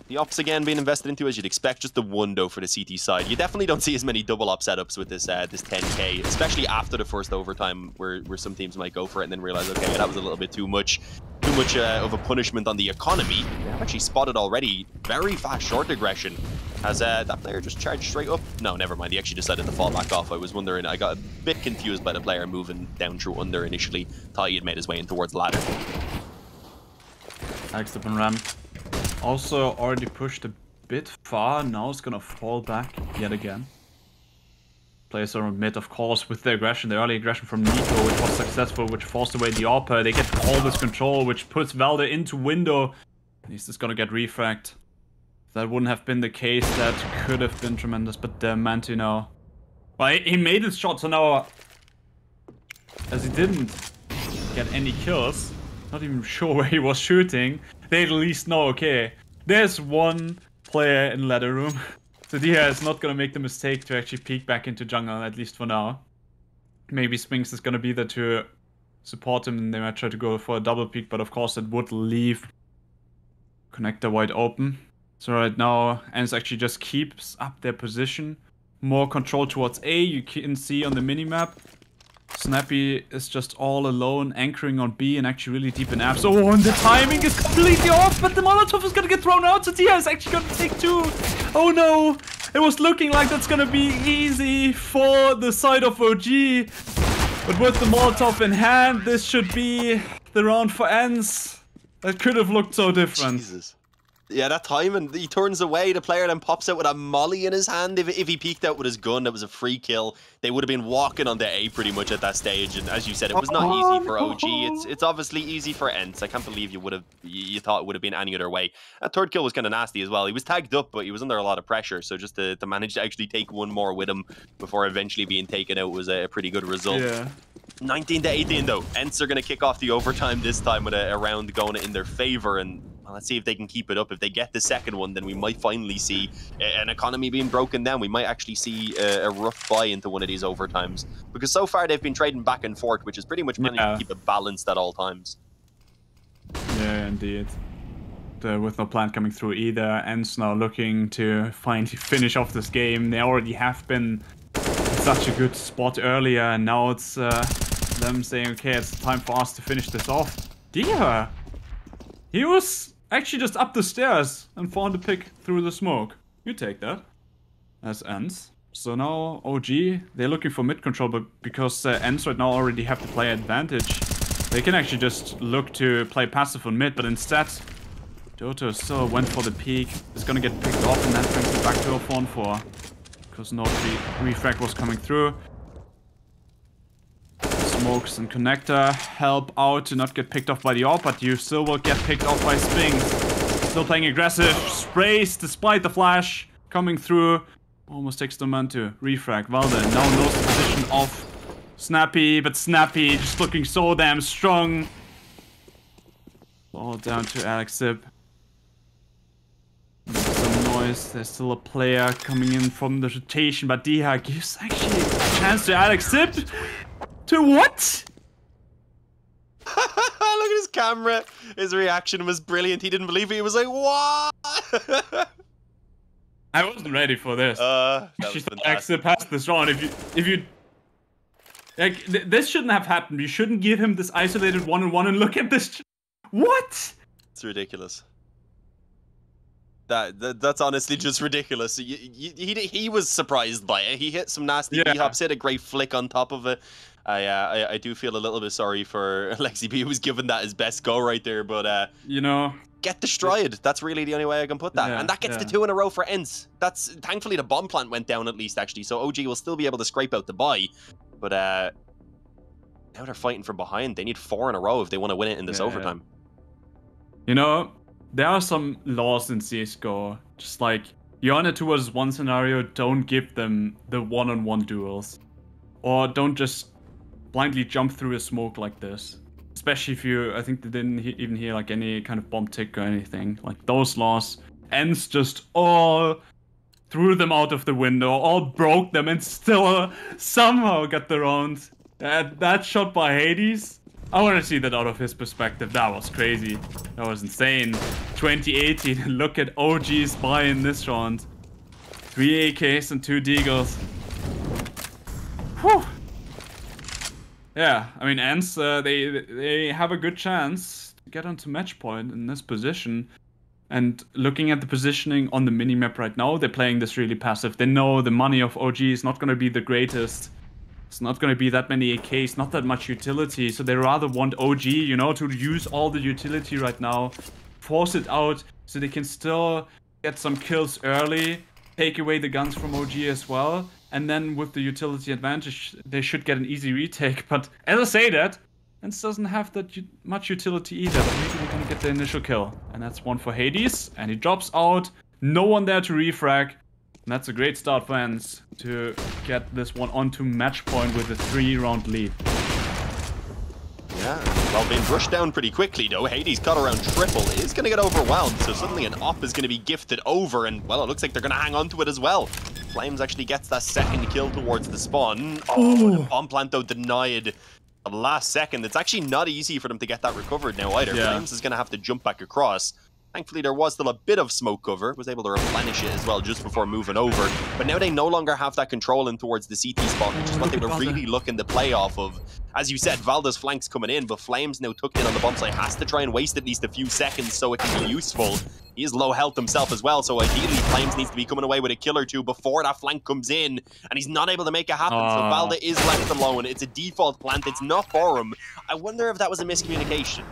The ops again being invested into as you'd expect, just the 1 though for the CT side. You definitely don't see as many double op setups with this this 10k, especially after the first overtime, where some teams might go for it and then realize, okay, that was a little bit too much of a punishment on the economy. They have actually spotted already very fast short aggression. As that player just charged straight up. No, never mind. He actually decided to fall back off. I was wondering. I got a bit confused by the player moving down through under initially. Thought he had made his way in towards ladder. Alex up and ramp. Also already pushed a bit far. Now it's gonna fall back yet again. Players are on mid, of course, with the aggression, the early aggression from Nico, which was successful, which forced away the AWP. They get all this control, which puts Valder into window. He's just gonna get refragged. If that wouldn't have been the case, that could have been tremendous, but Manti now... Well, he made his shot, so now... As he didn't get any kills, not even sure where he was shooting, they at least know, okay, there's one player in ladder room. So Dia is not gonna make the mistake to actually peek back into jungle, at least for now. Maybe Spinks is gonna be there to support him, and they might try to go for a double peek, but of course it would leave connector wide open. So right now, ENCE actually just keeps up their position. More control towards A, you can see on the minimap. Snappy is just all alone, anchoring on B and actually really deep in apps. Oh, and the timing is completely off, but the Molotov is gonna get thrown out, so Dia is actually gonna take 2. Oh no! It was looking like that's gonna be easy for the side of OG. But with the Molotov in hand, this should be the round for ENCE. That could have looked so different. Jesus. Yeah, that time, and he turns away, the player then pops out with a molly in his hand. If he peeked out with his gun, that was a free kill. They would have been walking on the A pretty much at that stage, and as you said, it was not easy for OG. It's obviously easy for ENCE. I can't believe you thought it would have been any other way. That third kill was kind of nasty as well. He was tagged up, but he was under a lot of pressure, so just to manage to actually take one more with him before eventually being taken out was a pretty good result. Yeah. 19-18 though. ENCE are going to kick off the overtime this time with a round going in their favor, and well, let's see if they can keep it up. If they get the second one, then we might finally see an economy being broken down. We might actually see a rough buy into one of these overtimes, because so far they've been trading back and forth, which is pretty much managed to keep it balanced at all times. Yeah, indeed. With no plan coming through either, ENCE now looking to finish off this game. They already have been in such a good spot earlier, and now it's them saying, okay, it's time for us to finish this off. Dia! He was actually just up the stairs and found a pick through the smoke. You take that. As ENCE. So now OG, they're looking for mid control, but because ENCE right now already have the player advantage, they can actually just look to play passive on mid, but instead Doto still went for the peek. It's gonna get picked off, and that brings it back to a 4-on-4. Because no refrag was coming through. Smokes and connector help out to not get picked off by the AWP, but you still will get picked off by Spinks. still playing aggressive. Sprays despite the flash coming through. Almost takes the man to refrag. Valde now knows the position of Snappy, but Snappy just looking so damn strong. All down to Alex Zip. Some noise. There's still a player coming in from the rotation, but Diha gives actually a chance to Alex Zip. To what? Look at his camera. His reaction was brilliant. He didn't believe it. He was like, what? I wasn't ready for this. That was She fantastic. actually passed this round. If you like, this shouldn't have happened. You shouldn't give him this isolated 1-on-1 and look at this. What? It's ridiculous. That's honestly just ridiculous. He was surprised by it. He hit some nasty D-hops, hit a great flick on top of it. I do feel a little bit sorry for Alexi B, who's given that his best go right there, but you know, get destroyed. That's really the only way I can put that. And that gets the 2 in a row for ENCE. That's thankfully the bomb plant went down at least, actually, so OG will still be able to scrape out the buy. But now they're fighting from behind. They need 4 in a row if they want to win it in this overtime. You know, there are some laws in CSGO. Just like, you're on a 2 vs 1 scenario, don't give them the 1-on-1 duels. Or don't just blindly jump through a smoke like this. Especially if you, I think they didn't even hear like any kind of bomb tick or anything. Like those laws. ENCE just all threw them out of the window, all broke them, and still somehow got the round. That shot by Hades, I want to see that out of his perspective. That was crazy. That was insane. 2018, look at OG's buy in this round. 3 AKs and 2 Deagles. Whew. Yeah, I mean, ENCE, they have a good chance to get onto match point in this position. And looking at the positioning on the minimap right now, they're playing this really passive. They know the money of OG is not going to be the greatest. It's not going to be that many AKs, not that much utility. So they rather want OG, you know, to use all the utility right now. Force it out so they can still get some kills early. Take away the guns from OG as well. And then with the utility advantage, they should get an easy retake. But as I say that, ENCE doesn't have that much utility either. But maybe they're going to get the initial kill. And that's one for Hades. And he drops out. No one there to refrag. And that's a great start for ENCE to get this one onto match point with a 3-round lead. Yeah, well, being rushed down pretty quickly though. Hades cut around triple, is going to get overwhelmed, so suddenly an op is going to be gifted over, and well, it looks like they're going to hang on to it as well. Flames actually gets that second kill towards the spawn. Oh, the bomb plant though denied at the last second. It's actually not easy for them to get that recovered now either. Flames is going to have to jump back across. Thankfully, there was still a bit of smoke cover. Was able to replenish it as well just before moving over. But now they no longer have that control in towards the CT spot, which is what they were really looking to play off of. As you said, Valde's flanks coming in, but Flames now tucked in on the bomb site. Has to try and waste at least a few seconds so it can be useful. He is low health himself as well, so ideally Flames needs to be coming away with a kill or two before that flank comes in, and he's not able to make it happen, so Valde is left alone. It's a default plant, it's not for him. I wonder if that was a miscommunication.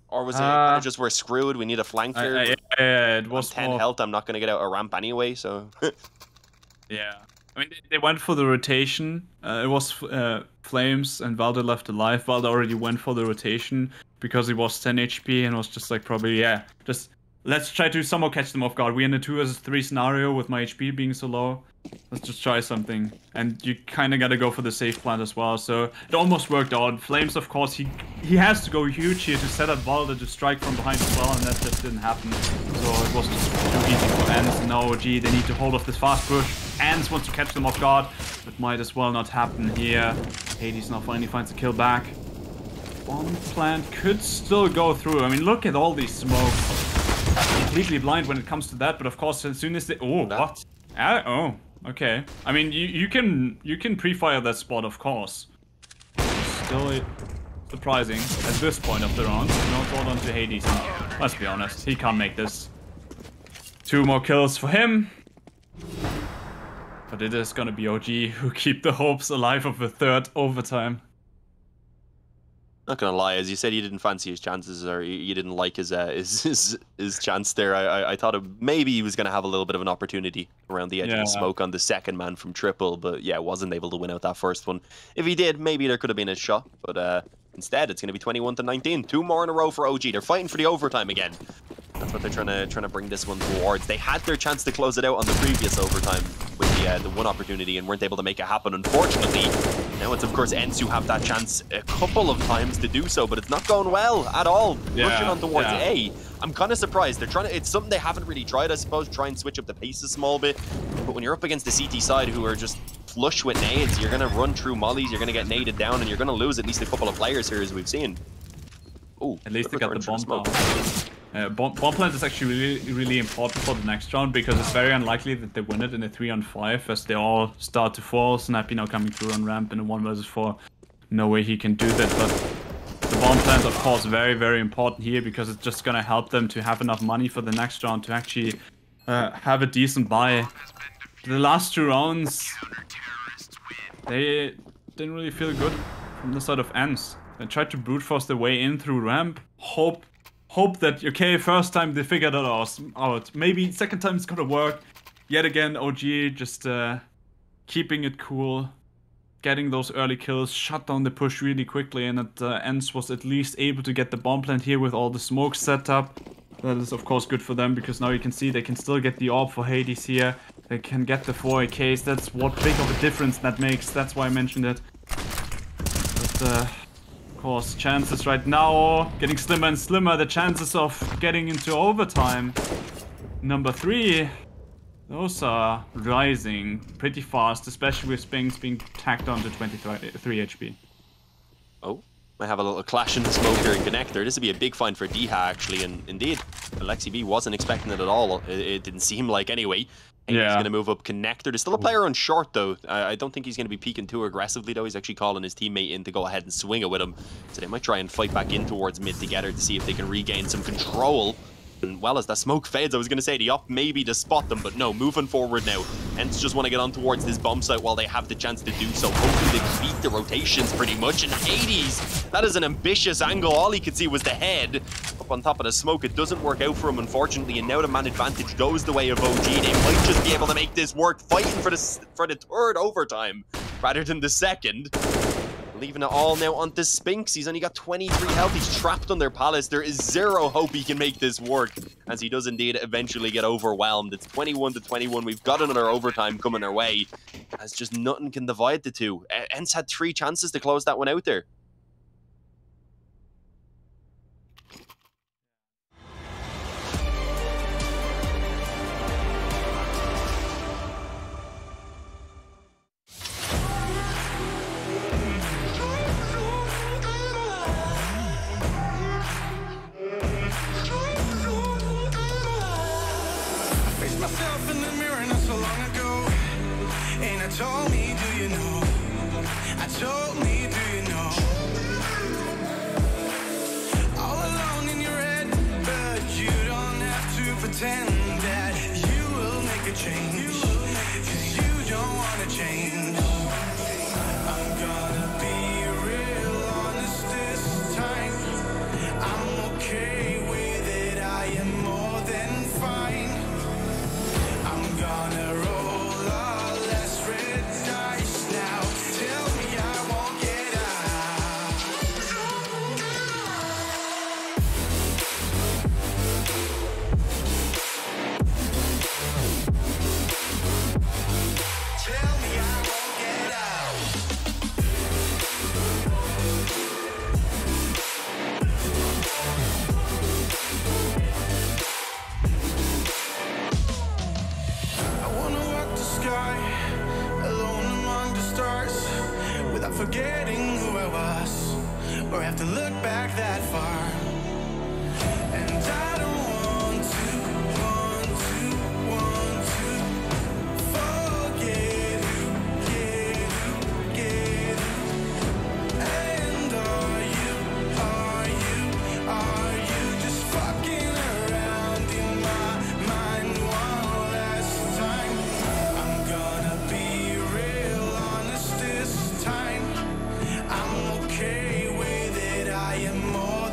Or was it kind of just we're screwed, we need a flank here? It was 10 health, I'm not going to get out a ramp anyway, so... Yeah. I mean, they went for the rotation. It was Flames and Valde left alive. Valde already went for the rotation because he was 10 HP and was just like probably, just let's try to somehow catch them off guard. We're in a 2 vs 3 scenario with my HP being so low. Let's just try something. And you kind of got to go for the safe plant as well. So it almost worked out. Flames, of course, he has to go huge here to set up Valde to strike from behind as well. And that just didn't happen. So it was just too easy for ENCE. And now OG, they need to hold off this fast push. ENCE wants to catch them off guard. But might as well not happen here. Hades now finally finds a kill back. Bomb plant could still go through. I mean, look at all these smokes. Completely blind when it comes to that. But of course, as soon as they... Oh, what? Oh. Okay. I mean, you can pre-fire that spot, of course. Still surprising at this point of the round. No thought onto Hades. And let's be honest, he can't make this. 2 more kills for him. But it is gonna be OG who keep the hopes alive of a 3rd overtime. Not gonna lie, as you said, you didn't fancy his chances, or you didn't like his chance there. I thought maybe he was gonna have a little bit of an opportunity around the edge of the smoke on the second man from triple, but yeah, wasn't able to win out that first one. If he did, maybe there could have been a shot, but Instead, it's going to be 21-19. 2 more in a row for OG. They're fighting for the overtime again. That's what they're trying to bring this one towards. They had their chance to close it out on the previous overtime with the one opportunity and weren't able to make it happen. Unfortunately, now it's of course ENCE who have that chance a couple of times to do so, but it's not going well at all. Rushing on towards A. I'm kind of surprised. They're trying to. It's something they haven't really tried, I suppose. Try and switch up the pace a small bit. But when you're up against the CT side, who are just flush with nades, you're gonna run through mollies. You're gonna get naded down, and you're gonna lose at least a couple of players here, as we've seen. Oh, at least they got the bomb down. Bomb plant is actually really important for the next round because it's very unlikely that they win it in a 3-on-5 as they all start to fall. Snappy now coming through on ramp in a 1 versus 4. No way he can do that, but the bomb plant of course very important here because it's just gonna help them to have enough money for the next round to actually have a decent buy. The last 2 rounds, they didn't really feel good from the side of ENCE. They tried to brute force their way in through ramp, hope that, okay, first time they figured it out. Maybe second time it's gonna work. Yet again, OG just keeping it cool, getting those early kills, shut down the push really quickly, and that ENCE was at least able to get the bomb plant here with all the smoke set up. That is of course good for them because now you can see they can still get the orb for Hades here. They can get the 4 AKs. That's what big of a difference that makes. That's why I mentioned it. But of course, chances right now getting slimmer and slimmer. The chances of getting into overtime, number 3, those are rising pretty fast, especially with Spinks being tacked on to 23 HP. Oh, I have a little clash in the smoke here in Connector. This would be a big find for Deha actually, and indeed, Alexi B wasn't expecting it at all. It didn't seem like anyway. He's going to move up Connector. There's still a player on short, though. I don't think he's going to be peeking too aggressively, though. He's actually calling his teammate in to go ahead and swing it with him. So they might try and fight back in towards mid together to see if they can regain some control. And well, as that smoke fades, I was going to say the op maybe to spot them, but no, moving forward now. ENCE just want to get on towards this bomb site while they have the chance to do so. Hopefully they beat the rotations pretty much. And Hades, that is an ambitious angle. All he could see was the head up on top of the smoke. It doesn't work out for him, unfortunately, and now the man advantage goes the way of OG. They might just be able to make this work, fighting for the 3rd overtime rather than the 2nd. Leaving it all now onto Spinks. He's only got 23 health. He's trapped on their palace. There is 0 hope he can make this work, as he does indeed eventually get overwhelmed. It's 21-21. We've got another overtime coming our way, as just nothing can divide the two. ENCE had 3 chances to close that one out there. Myself in the mirror not so long ago, and I told me, do you know? I told me, do you know? All alone in your head, but you don't have to pretend that you will make a change, 'cause you don't want to change. I'm gonna be real honest this time. I'm okay with it, I am more than fine. I'm gonna roll all less red dice now. Tell me I won't get out. Tell me I won't get out. Alone among the stars, without forgetting who I was, or have to look back that far. And I don't want to forget who, get who. And are you just fucking around in my mind one last time? I'm gonna be real honest this time. I'm okay with it, I am more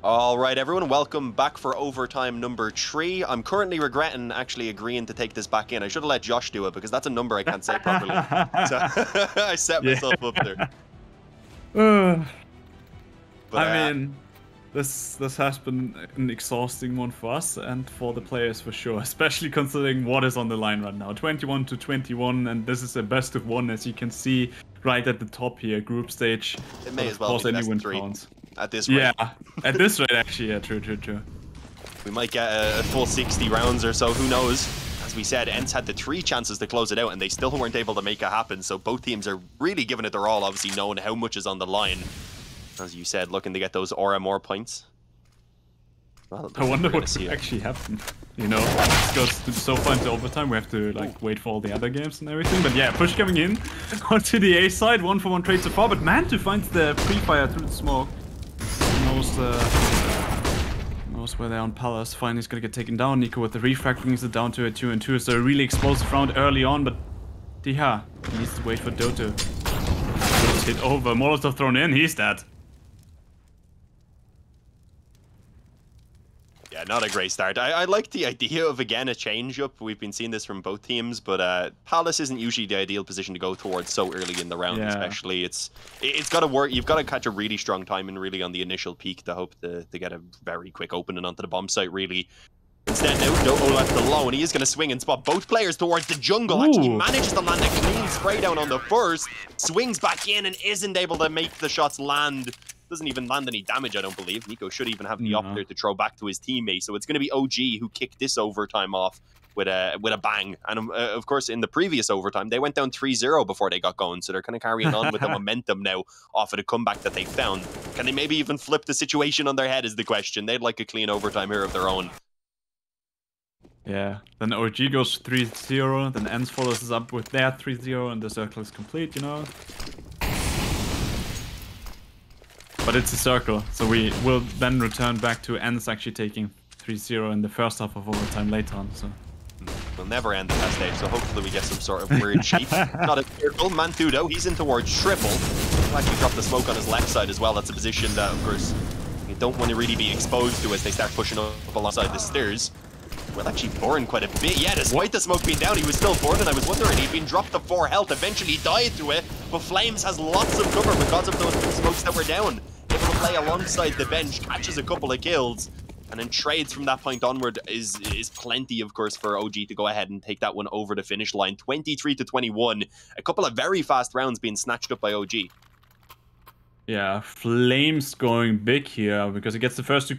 All right, everyone, welcome back for overtime number 3. I'm currently regretting actually agreeing to take this back in. I should have let Josh do it because that's a number I can't say properly. So I set myself up there. But, I mean, this has been an exhausting one for us and for the players for sure, especially considering what is on the line right now. 21-21, and this is a best of 1, as you can see right at the top here, group stage. It may as well be best of 3 counts. at this rate. Yeah, at this rate, actually, yeah, true. We might get a full 60 rounds or so, who knows? As we said, ENCE had the 3 chances to close it out, and they still weren't able to make it happen, so both teams are really giving it their all, obviously knowing how much is on the line. As you said, looking to get those aura more points. Well, I wonder what will actually happen. You know, it goes so far into overtime, we have to like wait for all the other games and everything. But yeah, push coming in onto the A side, 1-for-1 trade so far, but Mantu finds the pre-fire through the smoke. Knows where they're on Palace. Finally, he's gonna get taken down. Nico with the refract brings it down to a 2-2. So a really explosive round early on, but Diha needs to wait for Doto. Hit over. Molotov thrown in. He's dead. Yeah, not a great start. I like the idea of, again, a change-up. We've been seeing this from both teams, but Palace isn't usually the ideal position to go towards so early in the round, especially. It's got to work. You've got to catch a really strong timing, really, on the initial peak to hope to get a very quick opening onto the bomb site, really. Instead, now, Doto left alone. He is going to swing and spot both players towards the jungle. Actually manages to land a clean spray down on the first. Swings back in and isn't able to make the shots land. Doesn't even land any damage, I don't believe. Nico should even have the up there to throw back to his teammate. So it's going to be OG who kicked this overtime off with a bang. And of course, in the previous overtime, they went down 3-0 before they got going. So they're kind of carrying on with the momentum now off of the comeback that they found. Can they maybe even flip the situation on their head is the question. They'd like a clean overtime here of their own. Yeah, then OG goes 3-0, then ENCE follows us up with their 3-0, and the circle is complete, you know? But it's a circle, so we will then return back to ENCE actually taking 3-0 in the first half of overtime later on, so... We'll never end at that stage, so hopefully we get some sort of weird shape. Not a circle. Mantudo, he's in towards triple. He'll actually drop the smoke on his left side as well. That's a position that, of course, you don't want to really be exposed to as they start pushing up alongside the stairs. Will actually burn quite a bit. Yeah, despite the smoke being down, he was still burning. I was wondering, he'd been dropped to 4 health, eventually died through it, but Flames has lots of cover because of those smokes that were down. Able to play alongside the bench, catches a couple of kills, and then trades from that point onward is plenty, of course, for OG to go ahead and take that one over the finish line. 23-21. A couple of very fast rounds being snatched up by OG. Yeah, Flames going big here because he gets the first 2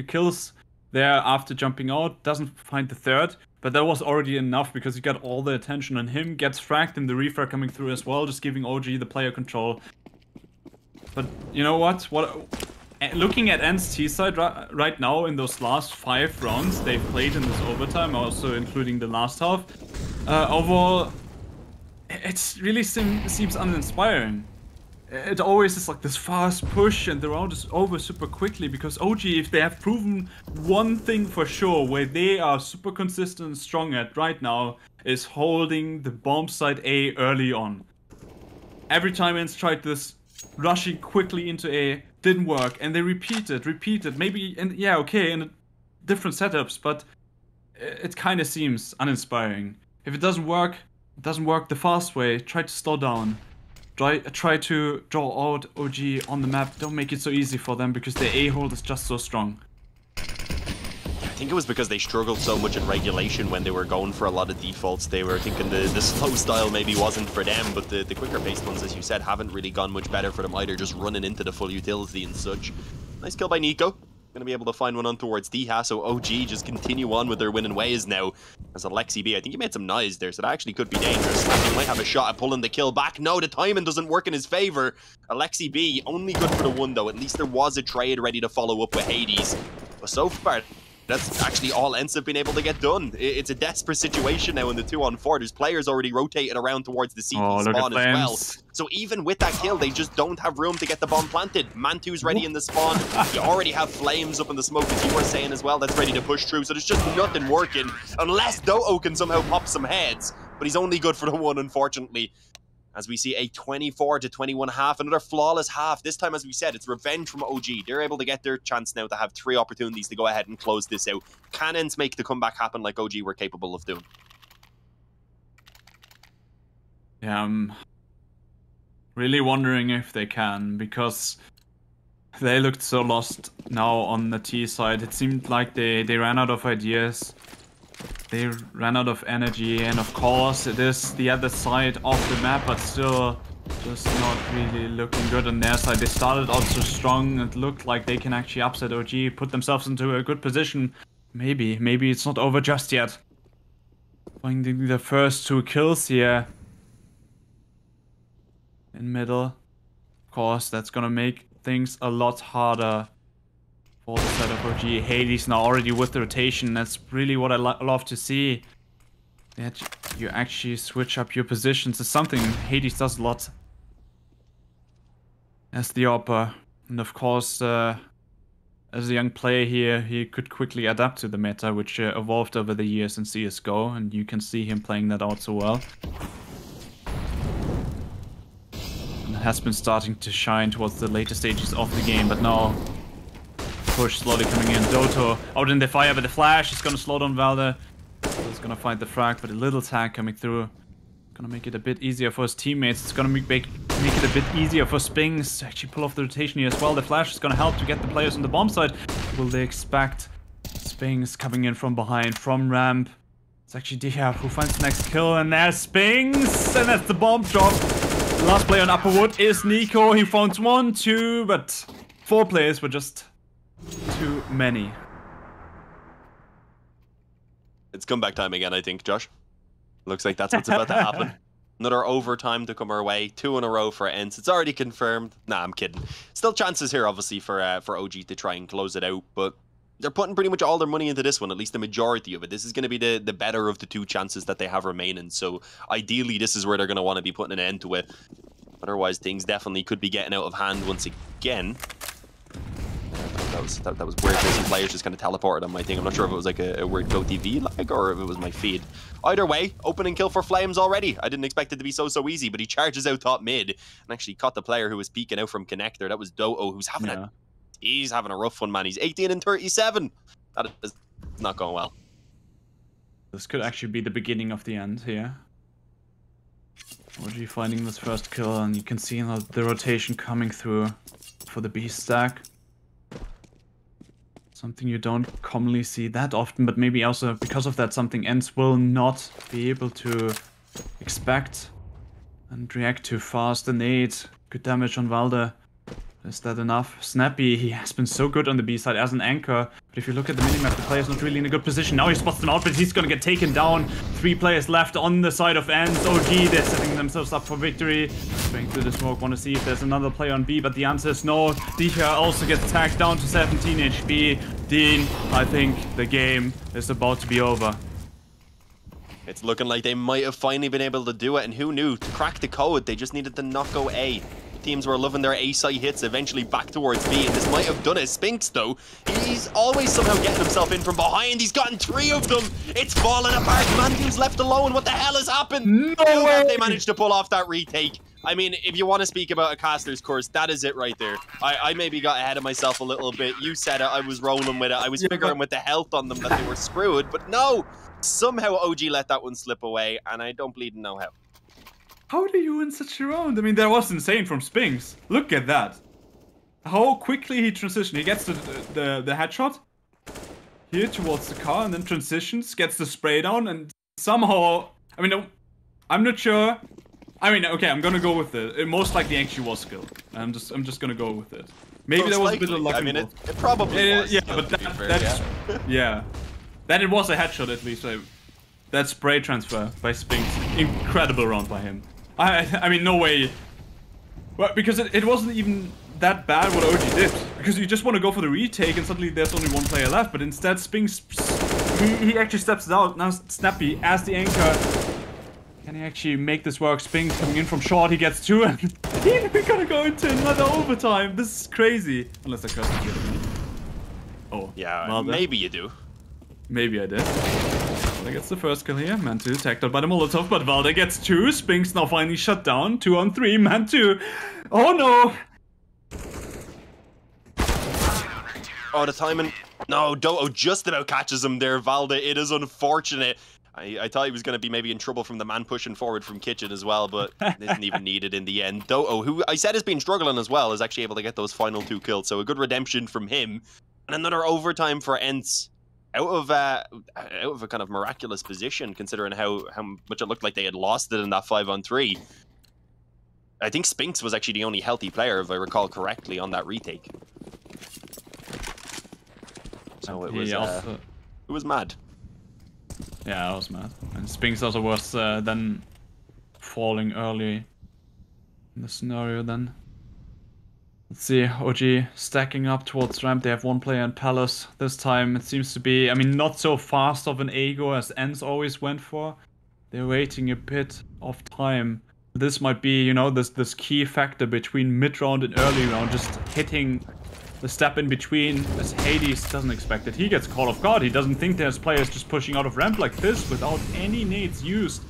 kills there after jumping out, doesn't find the third, but that was already enough because he got all the attention on him, gets fragged and the refrag coming through as well, just giving OG the player control. But you know what? Looking at ENCE T side right now in those last 5 rounds they've played in this overtime, also including the last half, overall, it really seems uninspiring. It always is like this fast push and the round is over super quickly because OG, if they have proven one thing for sure where they are super consistent and strong at right now, is holding the bomb site A early on. Every time ENCE tried this, rushing quickly into A, didn't work, and they repeated, maybe, and yeah, okay, in different setups, but it kind of seems uninspiring. If it doesn't work the fast way, try to slow down. Try to draw out OG on the map. Don't make it so easy for them because their A hold is just so strong. I think it was because they struggled so much in regulation when they were going for a lot of defaults. They were thinking the slow style maybe wasn't for them, but the quicker paced ones, as you said, haven't really gone much better for them either, just running into the full utility and such. Nice kill by Nico. Going to be able to find one on towards Diha, so OG just continue on with their winning ways now. As Alexi B, I think he made some noise there, so that actually could be dangerous. He might have a shot at pulling the kill back. No, the timing doesn't work in his favor. Alexi B, only good for the 1 though. At least there was a trade ready to follow up with Hades. But so far, that's actually all ENCE have been able to get done. It's a desperate situation now in the 2-on-4. There's players already rotating around towards the CT spawn as well. So even with that kill, they just don't have room to get the bomb planted. Mantu's ready in the spawn. You already have Flames up in the smoke, as you were saying as well. That's ready to push through. So there's just nothing working unless Doto can somehow pop some heads. But he's only good for the 1, unfortunately. as we see a 24-21 half, another flawless half. This time, as we said, it's revenge from OG. They're able to get their chance now to have 3 opportunities to go ahead and close this out. Can ENCE make the comeback happen like OG were capable of doing? Yeah, I'm really wondering if they can, because they looked so lost now on the T side. It seemed like they ran out of ideas. They ran out of energy, and of course it is the other side of the map, but still just not really looking good on their side. They started out so strong, it looked like they can actually upset OG, put themselves into a good position. Maybe it's not over just yet. Finding the first 2 kills here in middle. Of course, that's gonna make things a lot harder for the side of OG. Hades now already with the rotation. That's really what I love to see. That you actually switch up your positions. It's something Hades does a lot as the AWPer. And of course, as a young player here, he could quickly adapt to the meta, which evolved over the years in CSGO. And you can see him playing that out so well. Has been starting to shine towards the later stages of the game, but now push slowly coming in. Doto out in the fire, but the flash is gonna slow down Valde. He's gonna find the frag, but a little tag coming through. Gonna make it a bit easier for his teammates. It's gonna make it a bit easier for Spings to actually pull off the rotation here as well. The flash is gonna help to get the players on the bomb side. Will they expect Spings coming in from behind, from ramp? It's actually Diha who finds the next kill, and there's Spings, and that's the bomb drop. The last player on Upper Wood is Nico. He found 1, 2, but 4 players were just too many. It's comeback time again, I think, Josh. Looks like that's what's about to happen. Another overtime to come our way. 2 in a row for ENCE. It's already confirmed. Nah, I'm kidding. Still chances here, obviously, for OG to try and close it out, but they're putting pretty much all their money into this one, at least the majority of it. This is going to be the better of the 2 chances that they have remaining. So ideally, this is where they're going to want to be putting an end to it. Otherwise, things definitely could be getting out of hand once again. That was weird. Some players just kind of teleported on my thing. I'm not sure if it was like a weird GoTV lag or if it was my feed. Either way, opening kill for Flames already. I didn't expect it to be so easy, but he charges out top mid and actually caught the player who was peeking out from connector. That was Doto, who's having he's having a rough one, man. He's 18 and 37. That is not going well. This could actually be the beginning of the end here. OG finding this first kill, and you can see the rotation coming through for the B stack. Something you don't commonly see that often, but maybe also because of that, something ENCE will not be able to expect and react too fast. The nade, good damage on Valde. Is that enough? Snappy, he has been so good on the B side as an anchor, but if you look at the minimap, the player's not really in a good position. Now he spots them out, but he's gonna get taken down. 3 players left on the side of ENCE. OG, they're setting themselves up for victory. Going through the smoke, want to see if there's another player on B, but the answer is no. Dicha also gets tagged down to 17 HP. Dean, I think the game is about to be over. It's looking like they might have finally been able to do it, and who knew? To crack the code, they just needed to not go A. Teams were loving their A side hits, eventually back towards B, and this might have done it. Spinks, though, he's always somehow getting himself in from behind. He's gotten 3 of them. It's falling apart. Manteam's left alone. What the hell has happened? No way! They managed to pull off that retake. I mean, if you want to speak about a caster's curse, that is it right there. I maybe got ahead of myself a little bit. You said it. I was rolling with it. I was figuring with the health on them that they were screwed, but no. Somehow OG let that one slip away, and I don't bleed know how. How do you win such a round? I mean, that was insane from Spinks. Look at that. How quickly he transitioned. He gets the headshot here towards the car and then transitions, gets the spray down, and somehow... I mean, I'm not sure. I mean, okay, I'm gonna go with it. It most likely actually was skill. I'm just gonna go with it. Maybe most there was likely. a bit of luck. I mean, it probably was. Yeah, but that's... Yeah. That it was a headshot at least. That spray transfer by Spinks. Incredible round by him. I mean, no way. Well, because it wasn't even that bad what OG did. Because you just want to go for the retake and suddenly there's only 1 player left. But instead, Spinks, he actually steps it out. Now Snappy as the anchor. Can he actually make this work? Spinks coming in from short. He gets 2 and we're gonna go into another overtime. This is crazy. Unless I curse the kid. Oh. Yeah, well, maybe you do. Maybe I did. Valde gets the first kill here. Man 2 tagged out by the Molotov, but Valde gets 2. Spinks now finally shut down. 2 on 3. Man 2. Oh no! Oh, the timing. No, Doto just about catches him there, Valde. It is unfortunate. I thought he was going to be maybe in trouble from the man pushing forward from Kitchen as well, but isn't even needed in the end. Doto, who I said has been struggling as well, is actually able to get those final 2 kills. So a good redemption from him. And another overtime for ENCE. Out of a kind of miraculous position, considering how much it looked like they had lost it in that 5-on-3. I think Spinks was actually the only healthy player, if I recall correctly, on that retake. So it was mad. Yeah, I was mad. And Spinks also was then falling early in the scenario then. Let's see, OG stacking up towards ramp. They have 1 player in Palace. This time it seems to be, I mean, not so fast of an A-go as ENCE always went for. They're waiting a bit of time. This might be, you know, this key factor between mid-round and early round, just hitting the step in between as Hades doesn't expect it. He gets Call of God. He doesn't think there's players just pushing out of ramp like this without any nades used.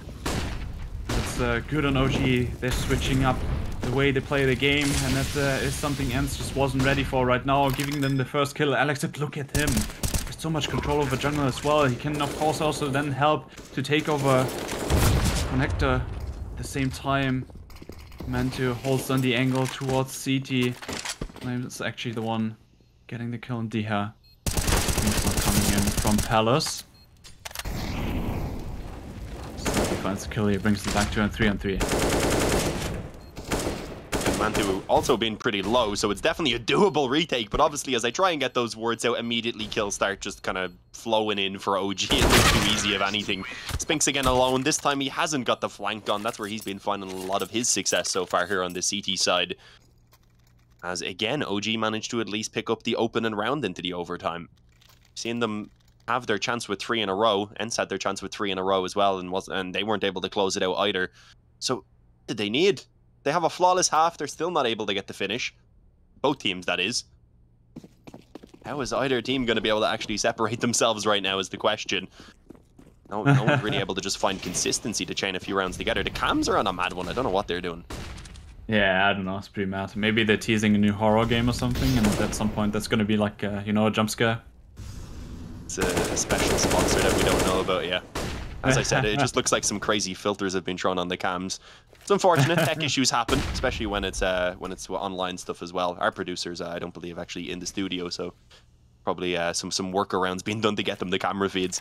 It's good on OG. They're switching up the way they play the game, and that is something ENCE just wasn't ready for right now, giving them the first kill. Alex, look at him. There's so much control over jungle as well. He can, of course, also then help to take over connector at the same time. Man2 holds on the angle towards CT. It's actually the one getting the kill on Diha. He's not coming in from Palace. So he finds the kill here, brings them back to a 3-on-3. Man2 also been pretty low, so it's definitely a doable retake, but obviously as I try and get those words out, immediately kills start just kind of flowing in for OG. It looks too easy if anything. Spinks again alone. This time he hasn't got the flank on. That's where he's been finding a lot of his success so far here on the CT side. As again, OG managed to at least pick up the opening round into the overtime. Seeing them have their chance with 3 in a row. ENCE had their chance with 3 in a row as well, and they weren't able to close it out either. So, what did they need? They have a flawless half. They're still not able to get the finish. Both teams, that is. How is either team going to be able to actually separate themselves right now is the question. No one's really able to just find consistency to chain a few rounds together. The cams are on a mad one. I don't know what they're doing. Yeah, I don't know. It's pretty mad. Maybe they're teasing a new horror game or something, and at some point that's going to be like, you know, a jump scare. It's a special sponsor that we don't know about yet. As I said, it just looks like some crazy filters have been thrown on the cams. It's unfortunate. Tech issues happen, especially when it's online stuff as well. Our producers, I don't believe, actually in the studio, so probably some workarounds being done to get them the camera feeds.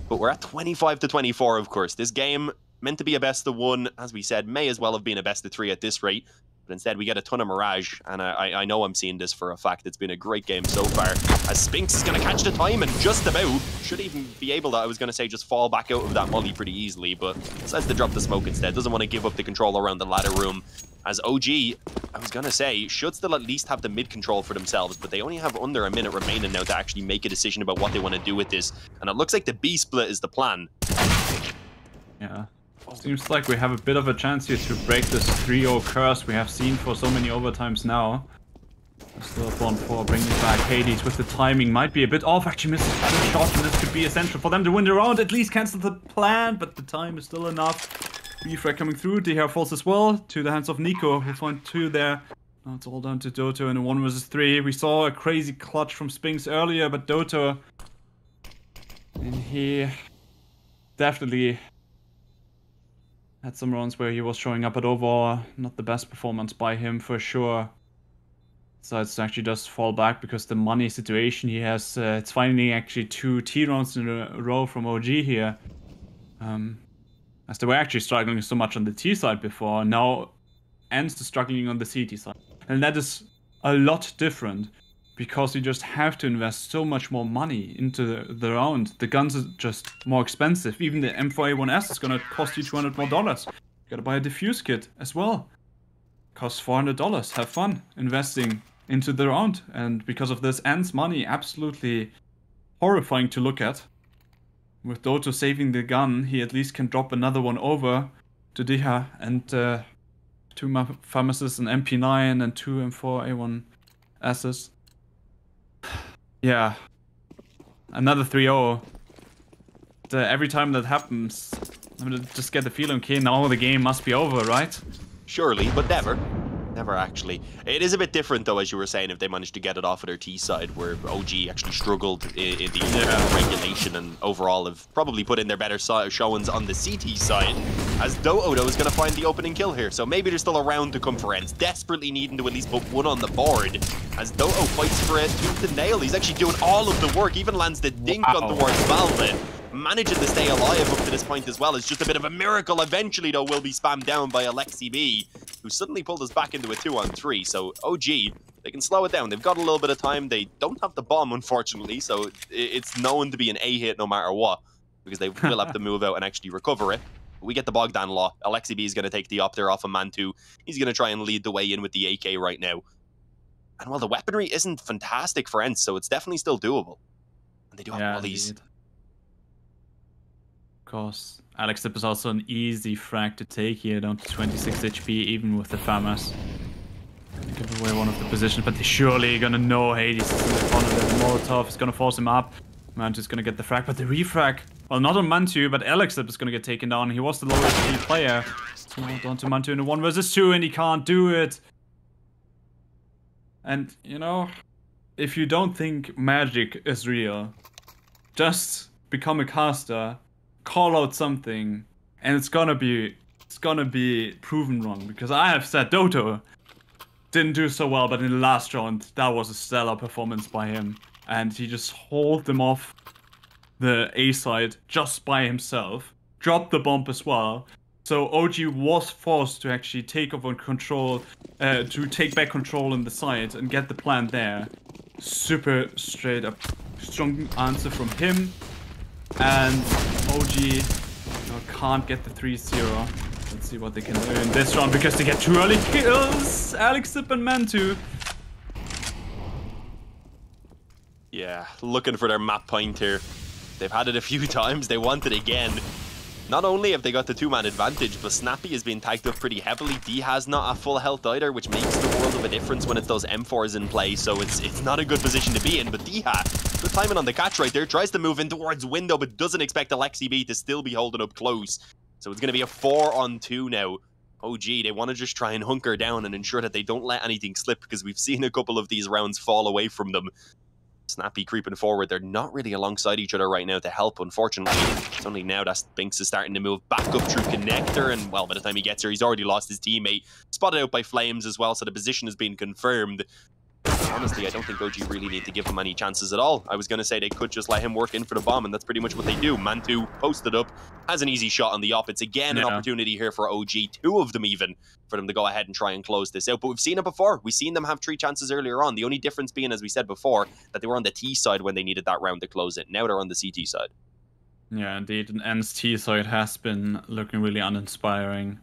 But we're at 25-24, of course. This game meant to be a best of 1, as we said, may as well have been a best of 3 at this rate. But instead, we get a ton of Mirage, and I know I'm seeing this for a fact. It's been a great game so far. As Spinks is going to catch the time and just about should even be able to, I was going to say, just fall back out of that molly pretty easily, but decides to drop the smoke instead. Doesn't want to give up the control around the ladder room. As OG, I was going to say, should still at least have the mid control for themselves, but they only have under a minute remaining now to actually make a decision about what they want to do with this. And it looks like the B split is the plan. Yeah. Seems like we have a bit of a chance here to break this 3-0 curse we have seen for so many overtimes now. Still up 1-4, bringing back Hades with the timing. Might be a bit off, actually misses the shot, and this could be essential for them to win the round. At least cancel the plan, but the time is still enough. Refrag coming through, Diha falls as well, to the hands of Nico, who find 2 there. Now it's all down to Doto in a 1 versus 3. We saw a crazy clutch from Spinks earlier, but Doto, and he definitely had some rounds where he was showing up, but overall, not the best performance by him for sure. Decides to actually just fall back because the money situation he has, it's finally actually 2 T rounds in a row from OG here. As they were actually struggling so much on the T side before, now ENCE struggling on the CT side. And that is a lot different, because you just have to invest so much more money into the round. The guns are just more expensive. Even the M4A1S is gonna cost you $200 more. You gotta buy a defuse kit as well. Costs $400. Have fun investing into the round. And because of this, ENCE money absolutely horrifying to look at. With Doto saving the gun, he at least can drop another one over to Diha, and 2 pharmacists, an MP9 and 2 M4A1Ss. Yeah, another 3-0. every time that happens, I'm gonna just get the feeling, okay, now the game must be over, right? Surely, but never. Never actually. It is a bit different though, as you were saying, if they managed to get it off of their T side, where OG actually struggled in the regulation and overall have probably put in their better showings on the CT side, as Doto is going to find the opening kill here. So maybe there's still a round to come for ENCE, desperately needing to at least put one on the board, as Doto fights for it tooth and nail. He's actually doing all of the work, even lands the dink on towards Valve. Managing to stay alive up to this point as well is just a bit of a miracle. Eventually, though, will be spammed down by AlexiB, who suddenly pulled us back into a 2-on-3. So OG, they can slow it down. They've got a little bit of time. They don't have the bomb, unfortunately, so it's known to be an A hit no matter what, because they will have to move out and actually recover it. We get the Bogdan Law. AlexiB is going to take the up there off of Mantu. He's going to try and lead the way in with the AK right now. And while the weaponry isn't fantastic for ENCE, so it's definitely still doable. And they do have all these... Of course, AlexiB is also an easy frag to take here, down to 26 HP, even with the FAMAS. Give away one of the positions, but they're surely gonna know Hades is in the corner. The Molotov is gonna force him up. Mantu's gonna get the frag, but the refrag, well, not on Mantu, but AlexiB is gonna get taken down. He was the lowest HP player. So down to Mantu in a 1 versus 2, and he can't do it. And, you know, if you don't think magic is real, just become a caster, call out something, and it's gonna be proven wrong, because I have said Doto didn't do so well, but in the last round that was a stellar performance by him, and he just hauled them off the A side just by himself, dropped the bomb as well. So OG was forced to actually take over control, to take back control in the side and get the plan there. Super straight up strong answer from him. And OG can't get the 3-0. Let's see what they can do in this round, because they get 2 early kills. AlexiB and Mantu. Yeah, looking for their map point here. They've had it a few times. They want it again. Not only have they got the 2-man advantage, but Snappy is being tagged up pretty heavily. D has not a full health either, which makes the world of a difference when it's those M4s in play. So it's not a good position to be in. But D-Ha, good timing on the catch right there. Tries to move in towards window, but doesn't expect AlexiB to still be holding up close. So it's going to be a 4-on-2 now. OG, they want to just try and hunker down and ensure that they don't let anything slip, because we've seen a couple of these rounds fall away from them. Snappy creeping forward. They're not really alongside each other right now to help, unfortunately. It's only now that Binks is starting to move back up through Connector, and, well, by the time he gets here, he's already lost his teammate. Spotted out by Flames as well, so the position has been confirmed. Honestly, I don't think OG really need to give him any chances at all. I was going to say they could just let him work in for the bomb, and that's pretty much what they do. Mantu posted up, has an easy shot on the op. It's again an opportunity here for OG, 2 of them even, for them to go ahead and try and close this out. But we've seen it before. We've seen them have 3 chances earlier on. The only difference being, as we said before, that they were on the T side when they needed that round to close it. Now they're on the CT side. Yeah, indeed. And ENCE T side has been looking really uninspiring.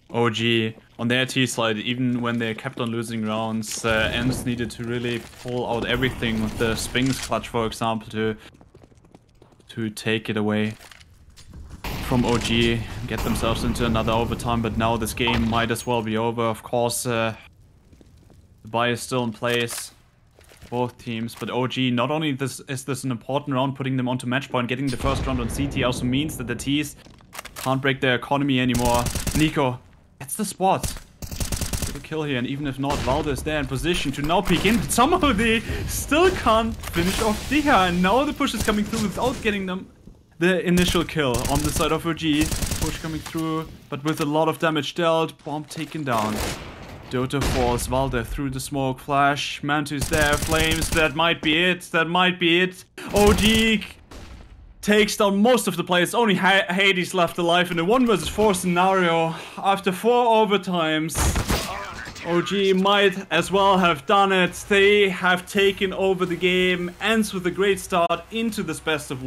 OG on their T side, even when they kept on losing rounds, ENCE needed to really pull out everything with the Sphinx clutch, for example, to take it away from OG, get themselves into another overtime. But now this game might as well be over. Of course, the buy is still in place, both teams. But OG, not only is this an important round, putting them onto match point, getting the first round on CT also means that the Ts can't break their economy anymore. Nico, it's the spot. Get a kill here, and even if not, Valde is there in position to now peek in, but somehow they still can't finish off Diha, and now the push is coming through without getting them the initial kill on the side of OG. Push coming through, but with a lot of damage dealt. Bomb taken down. Doto falls, Valde through the smoke, flash, Mantu's there, Flames, that might be it, that might be it. OG takes down most of the players, only Hades left alive in a 1 versus 4 scenario. After 4 overtimes, OG might as well have done it. They have taken over the game, ENCE with a great start into this best of 1.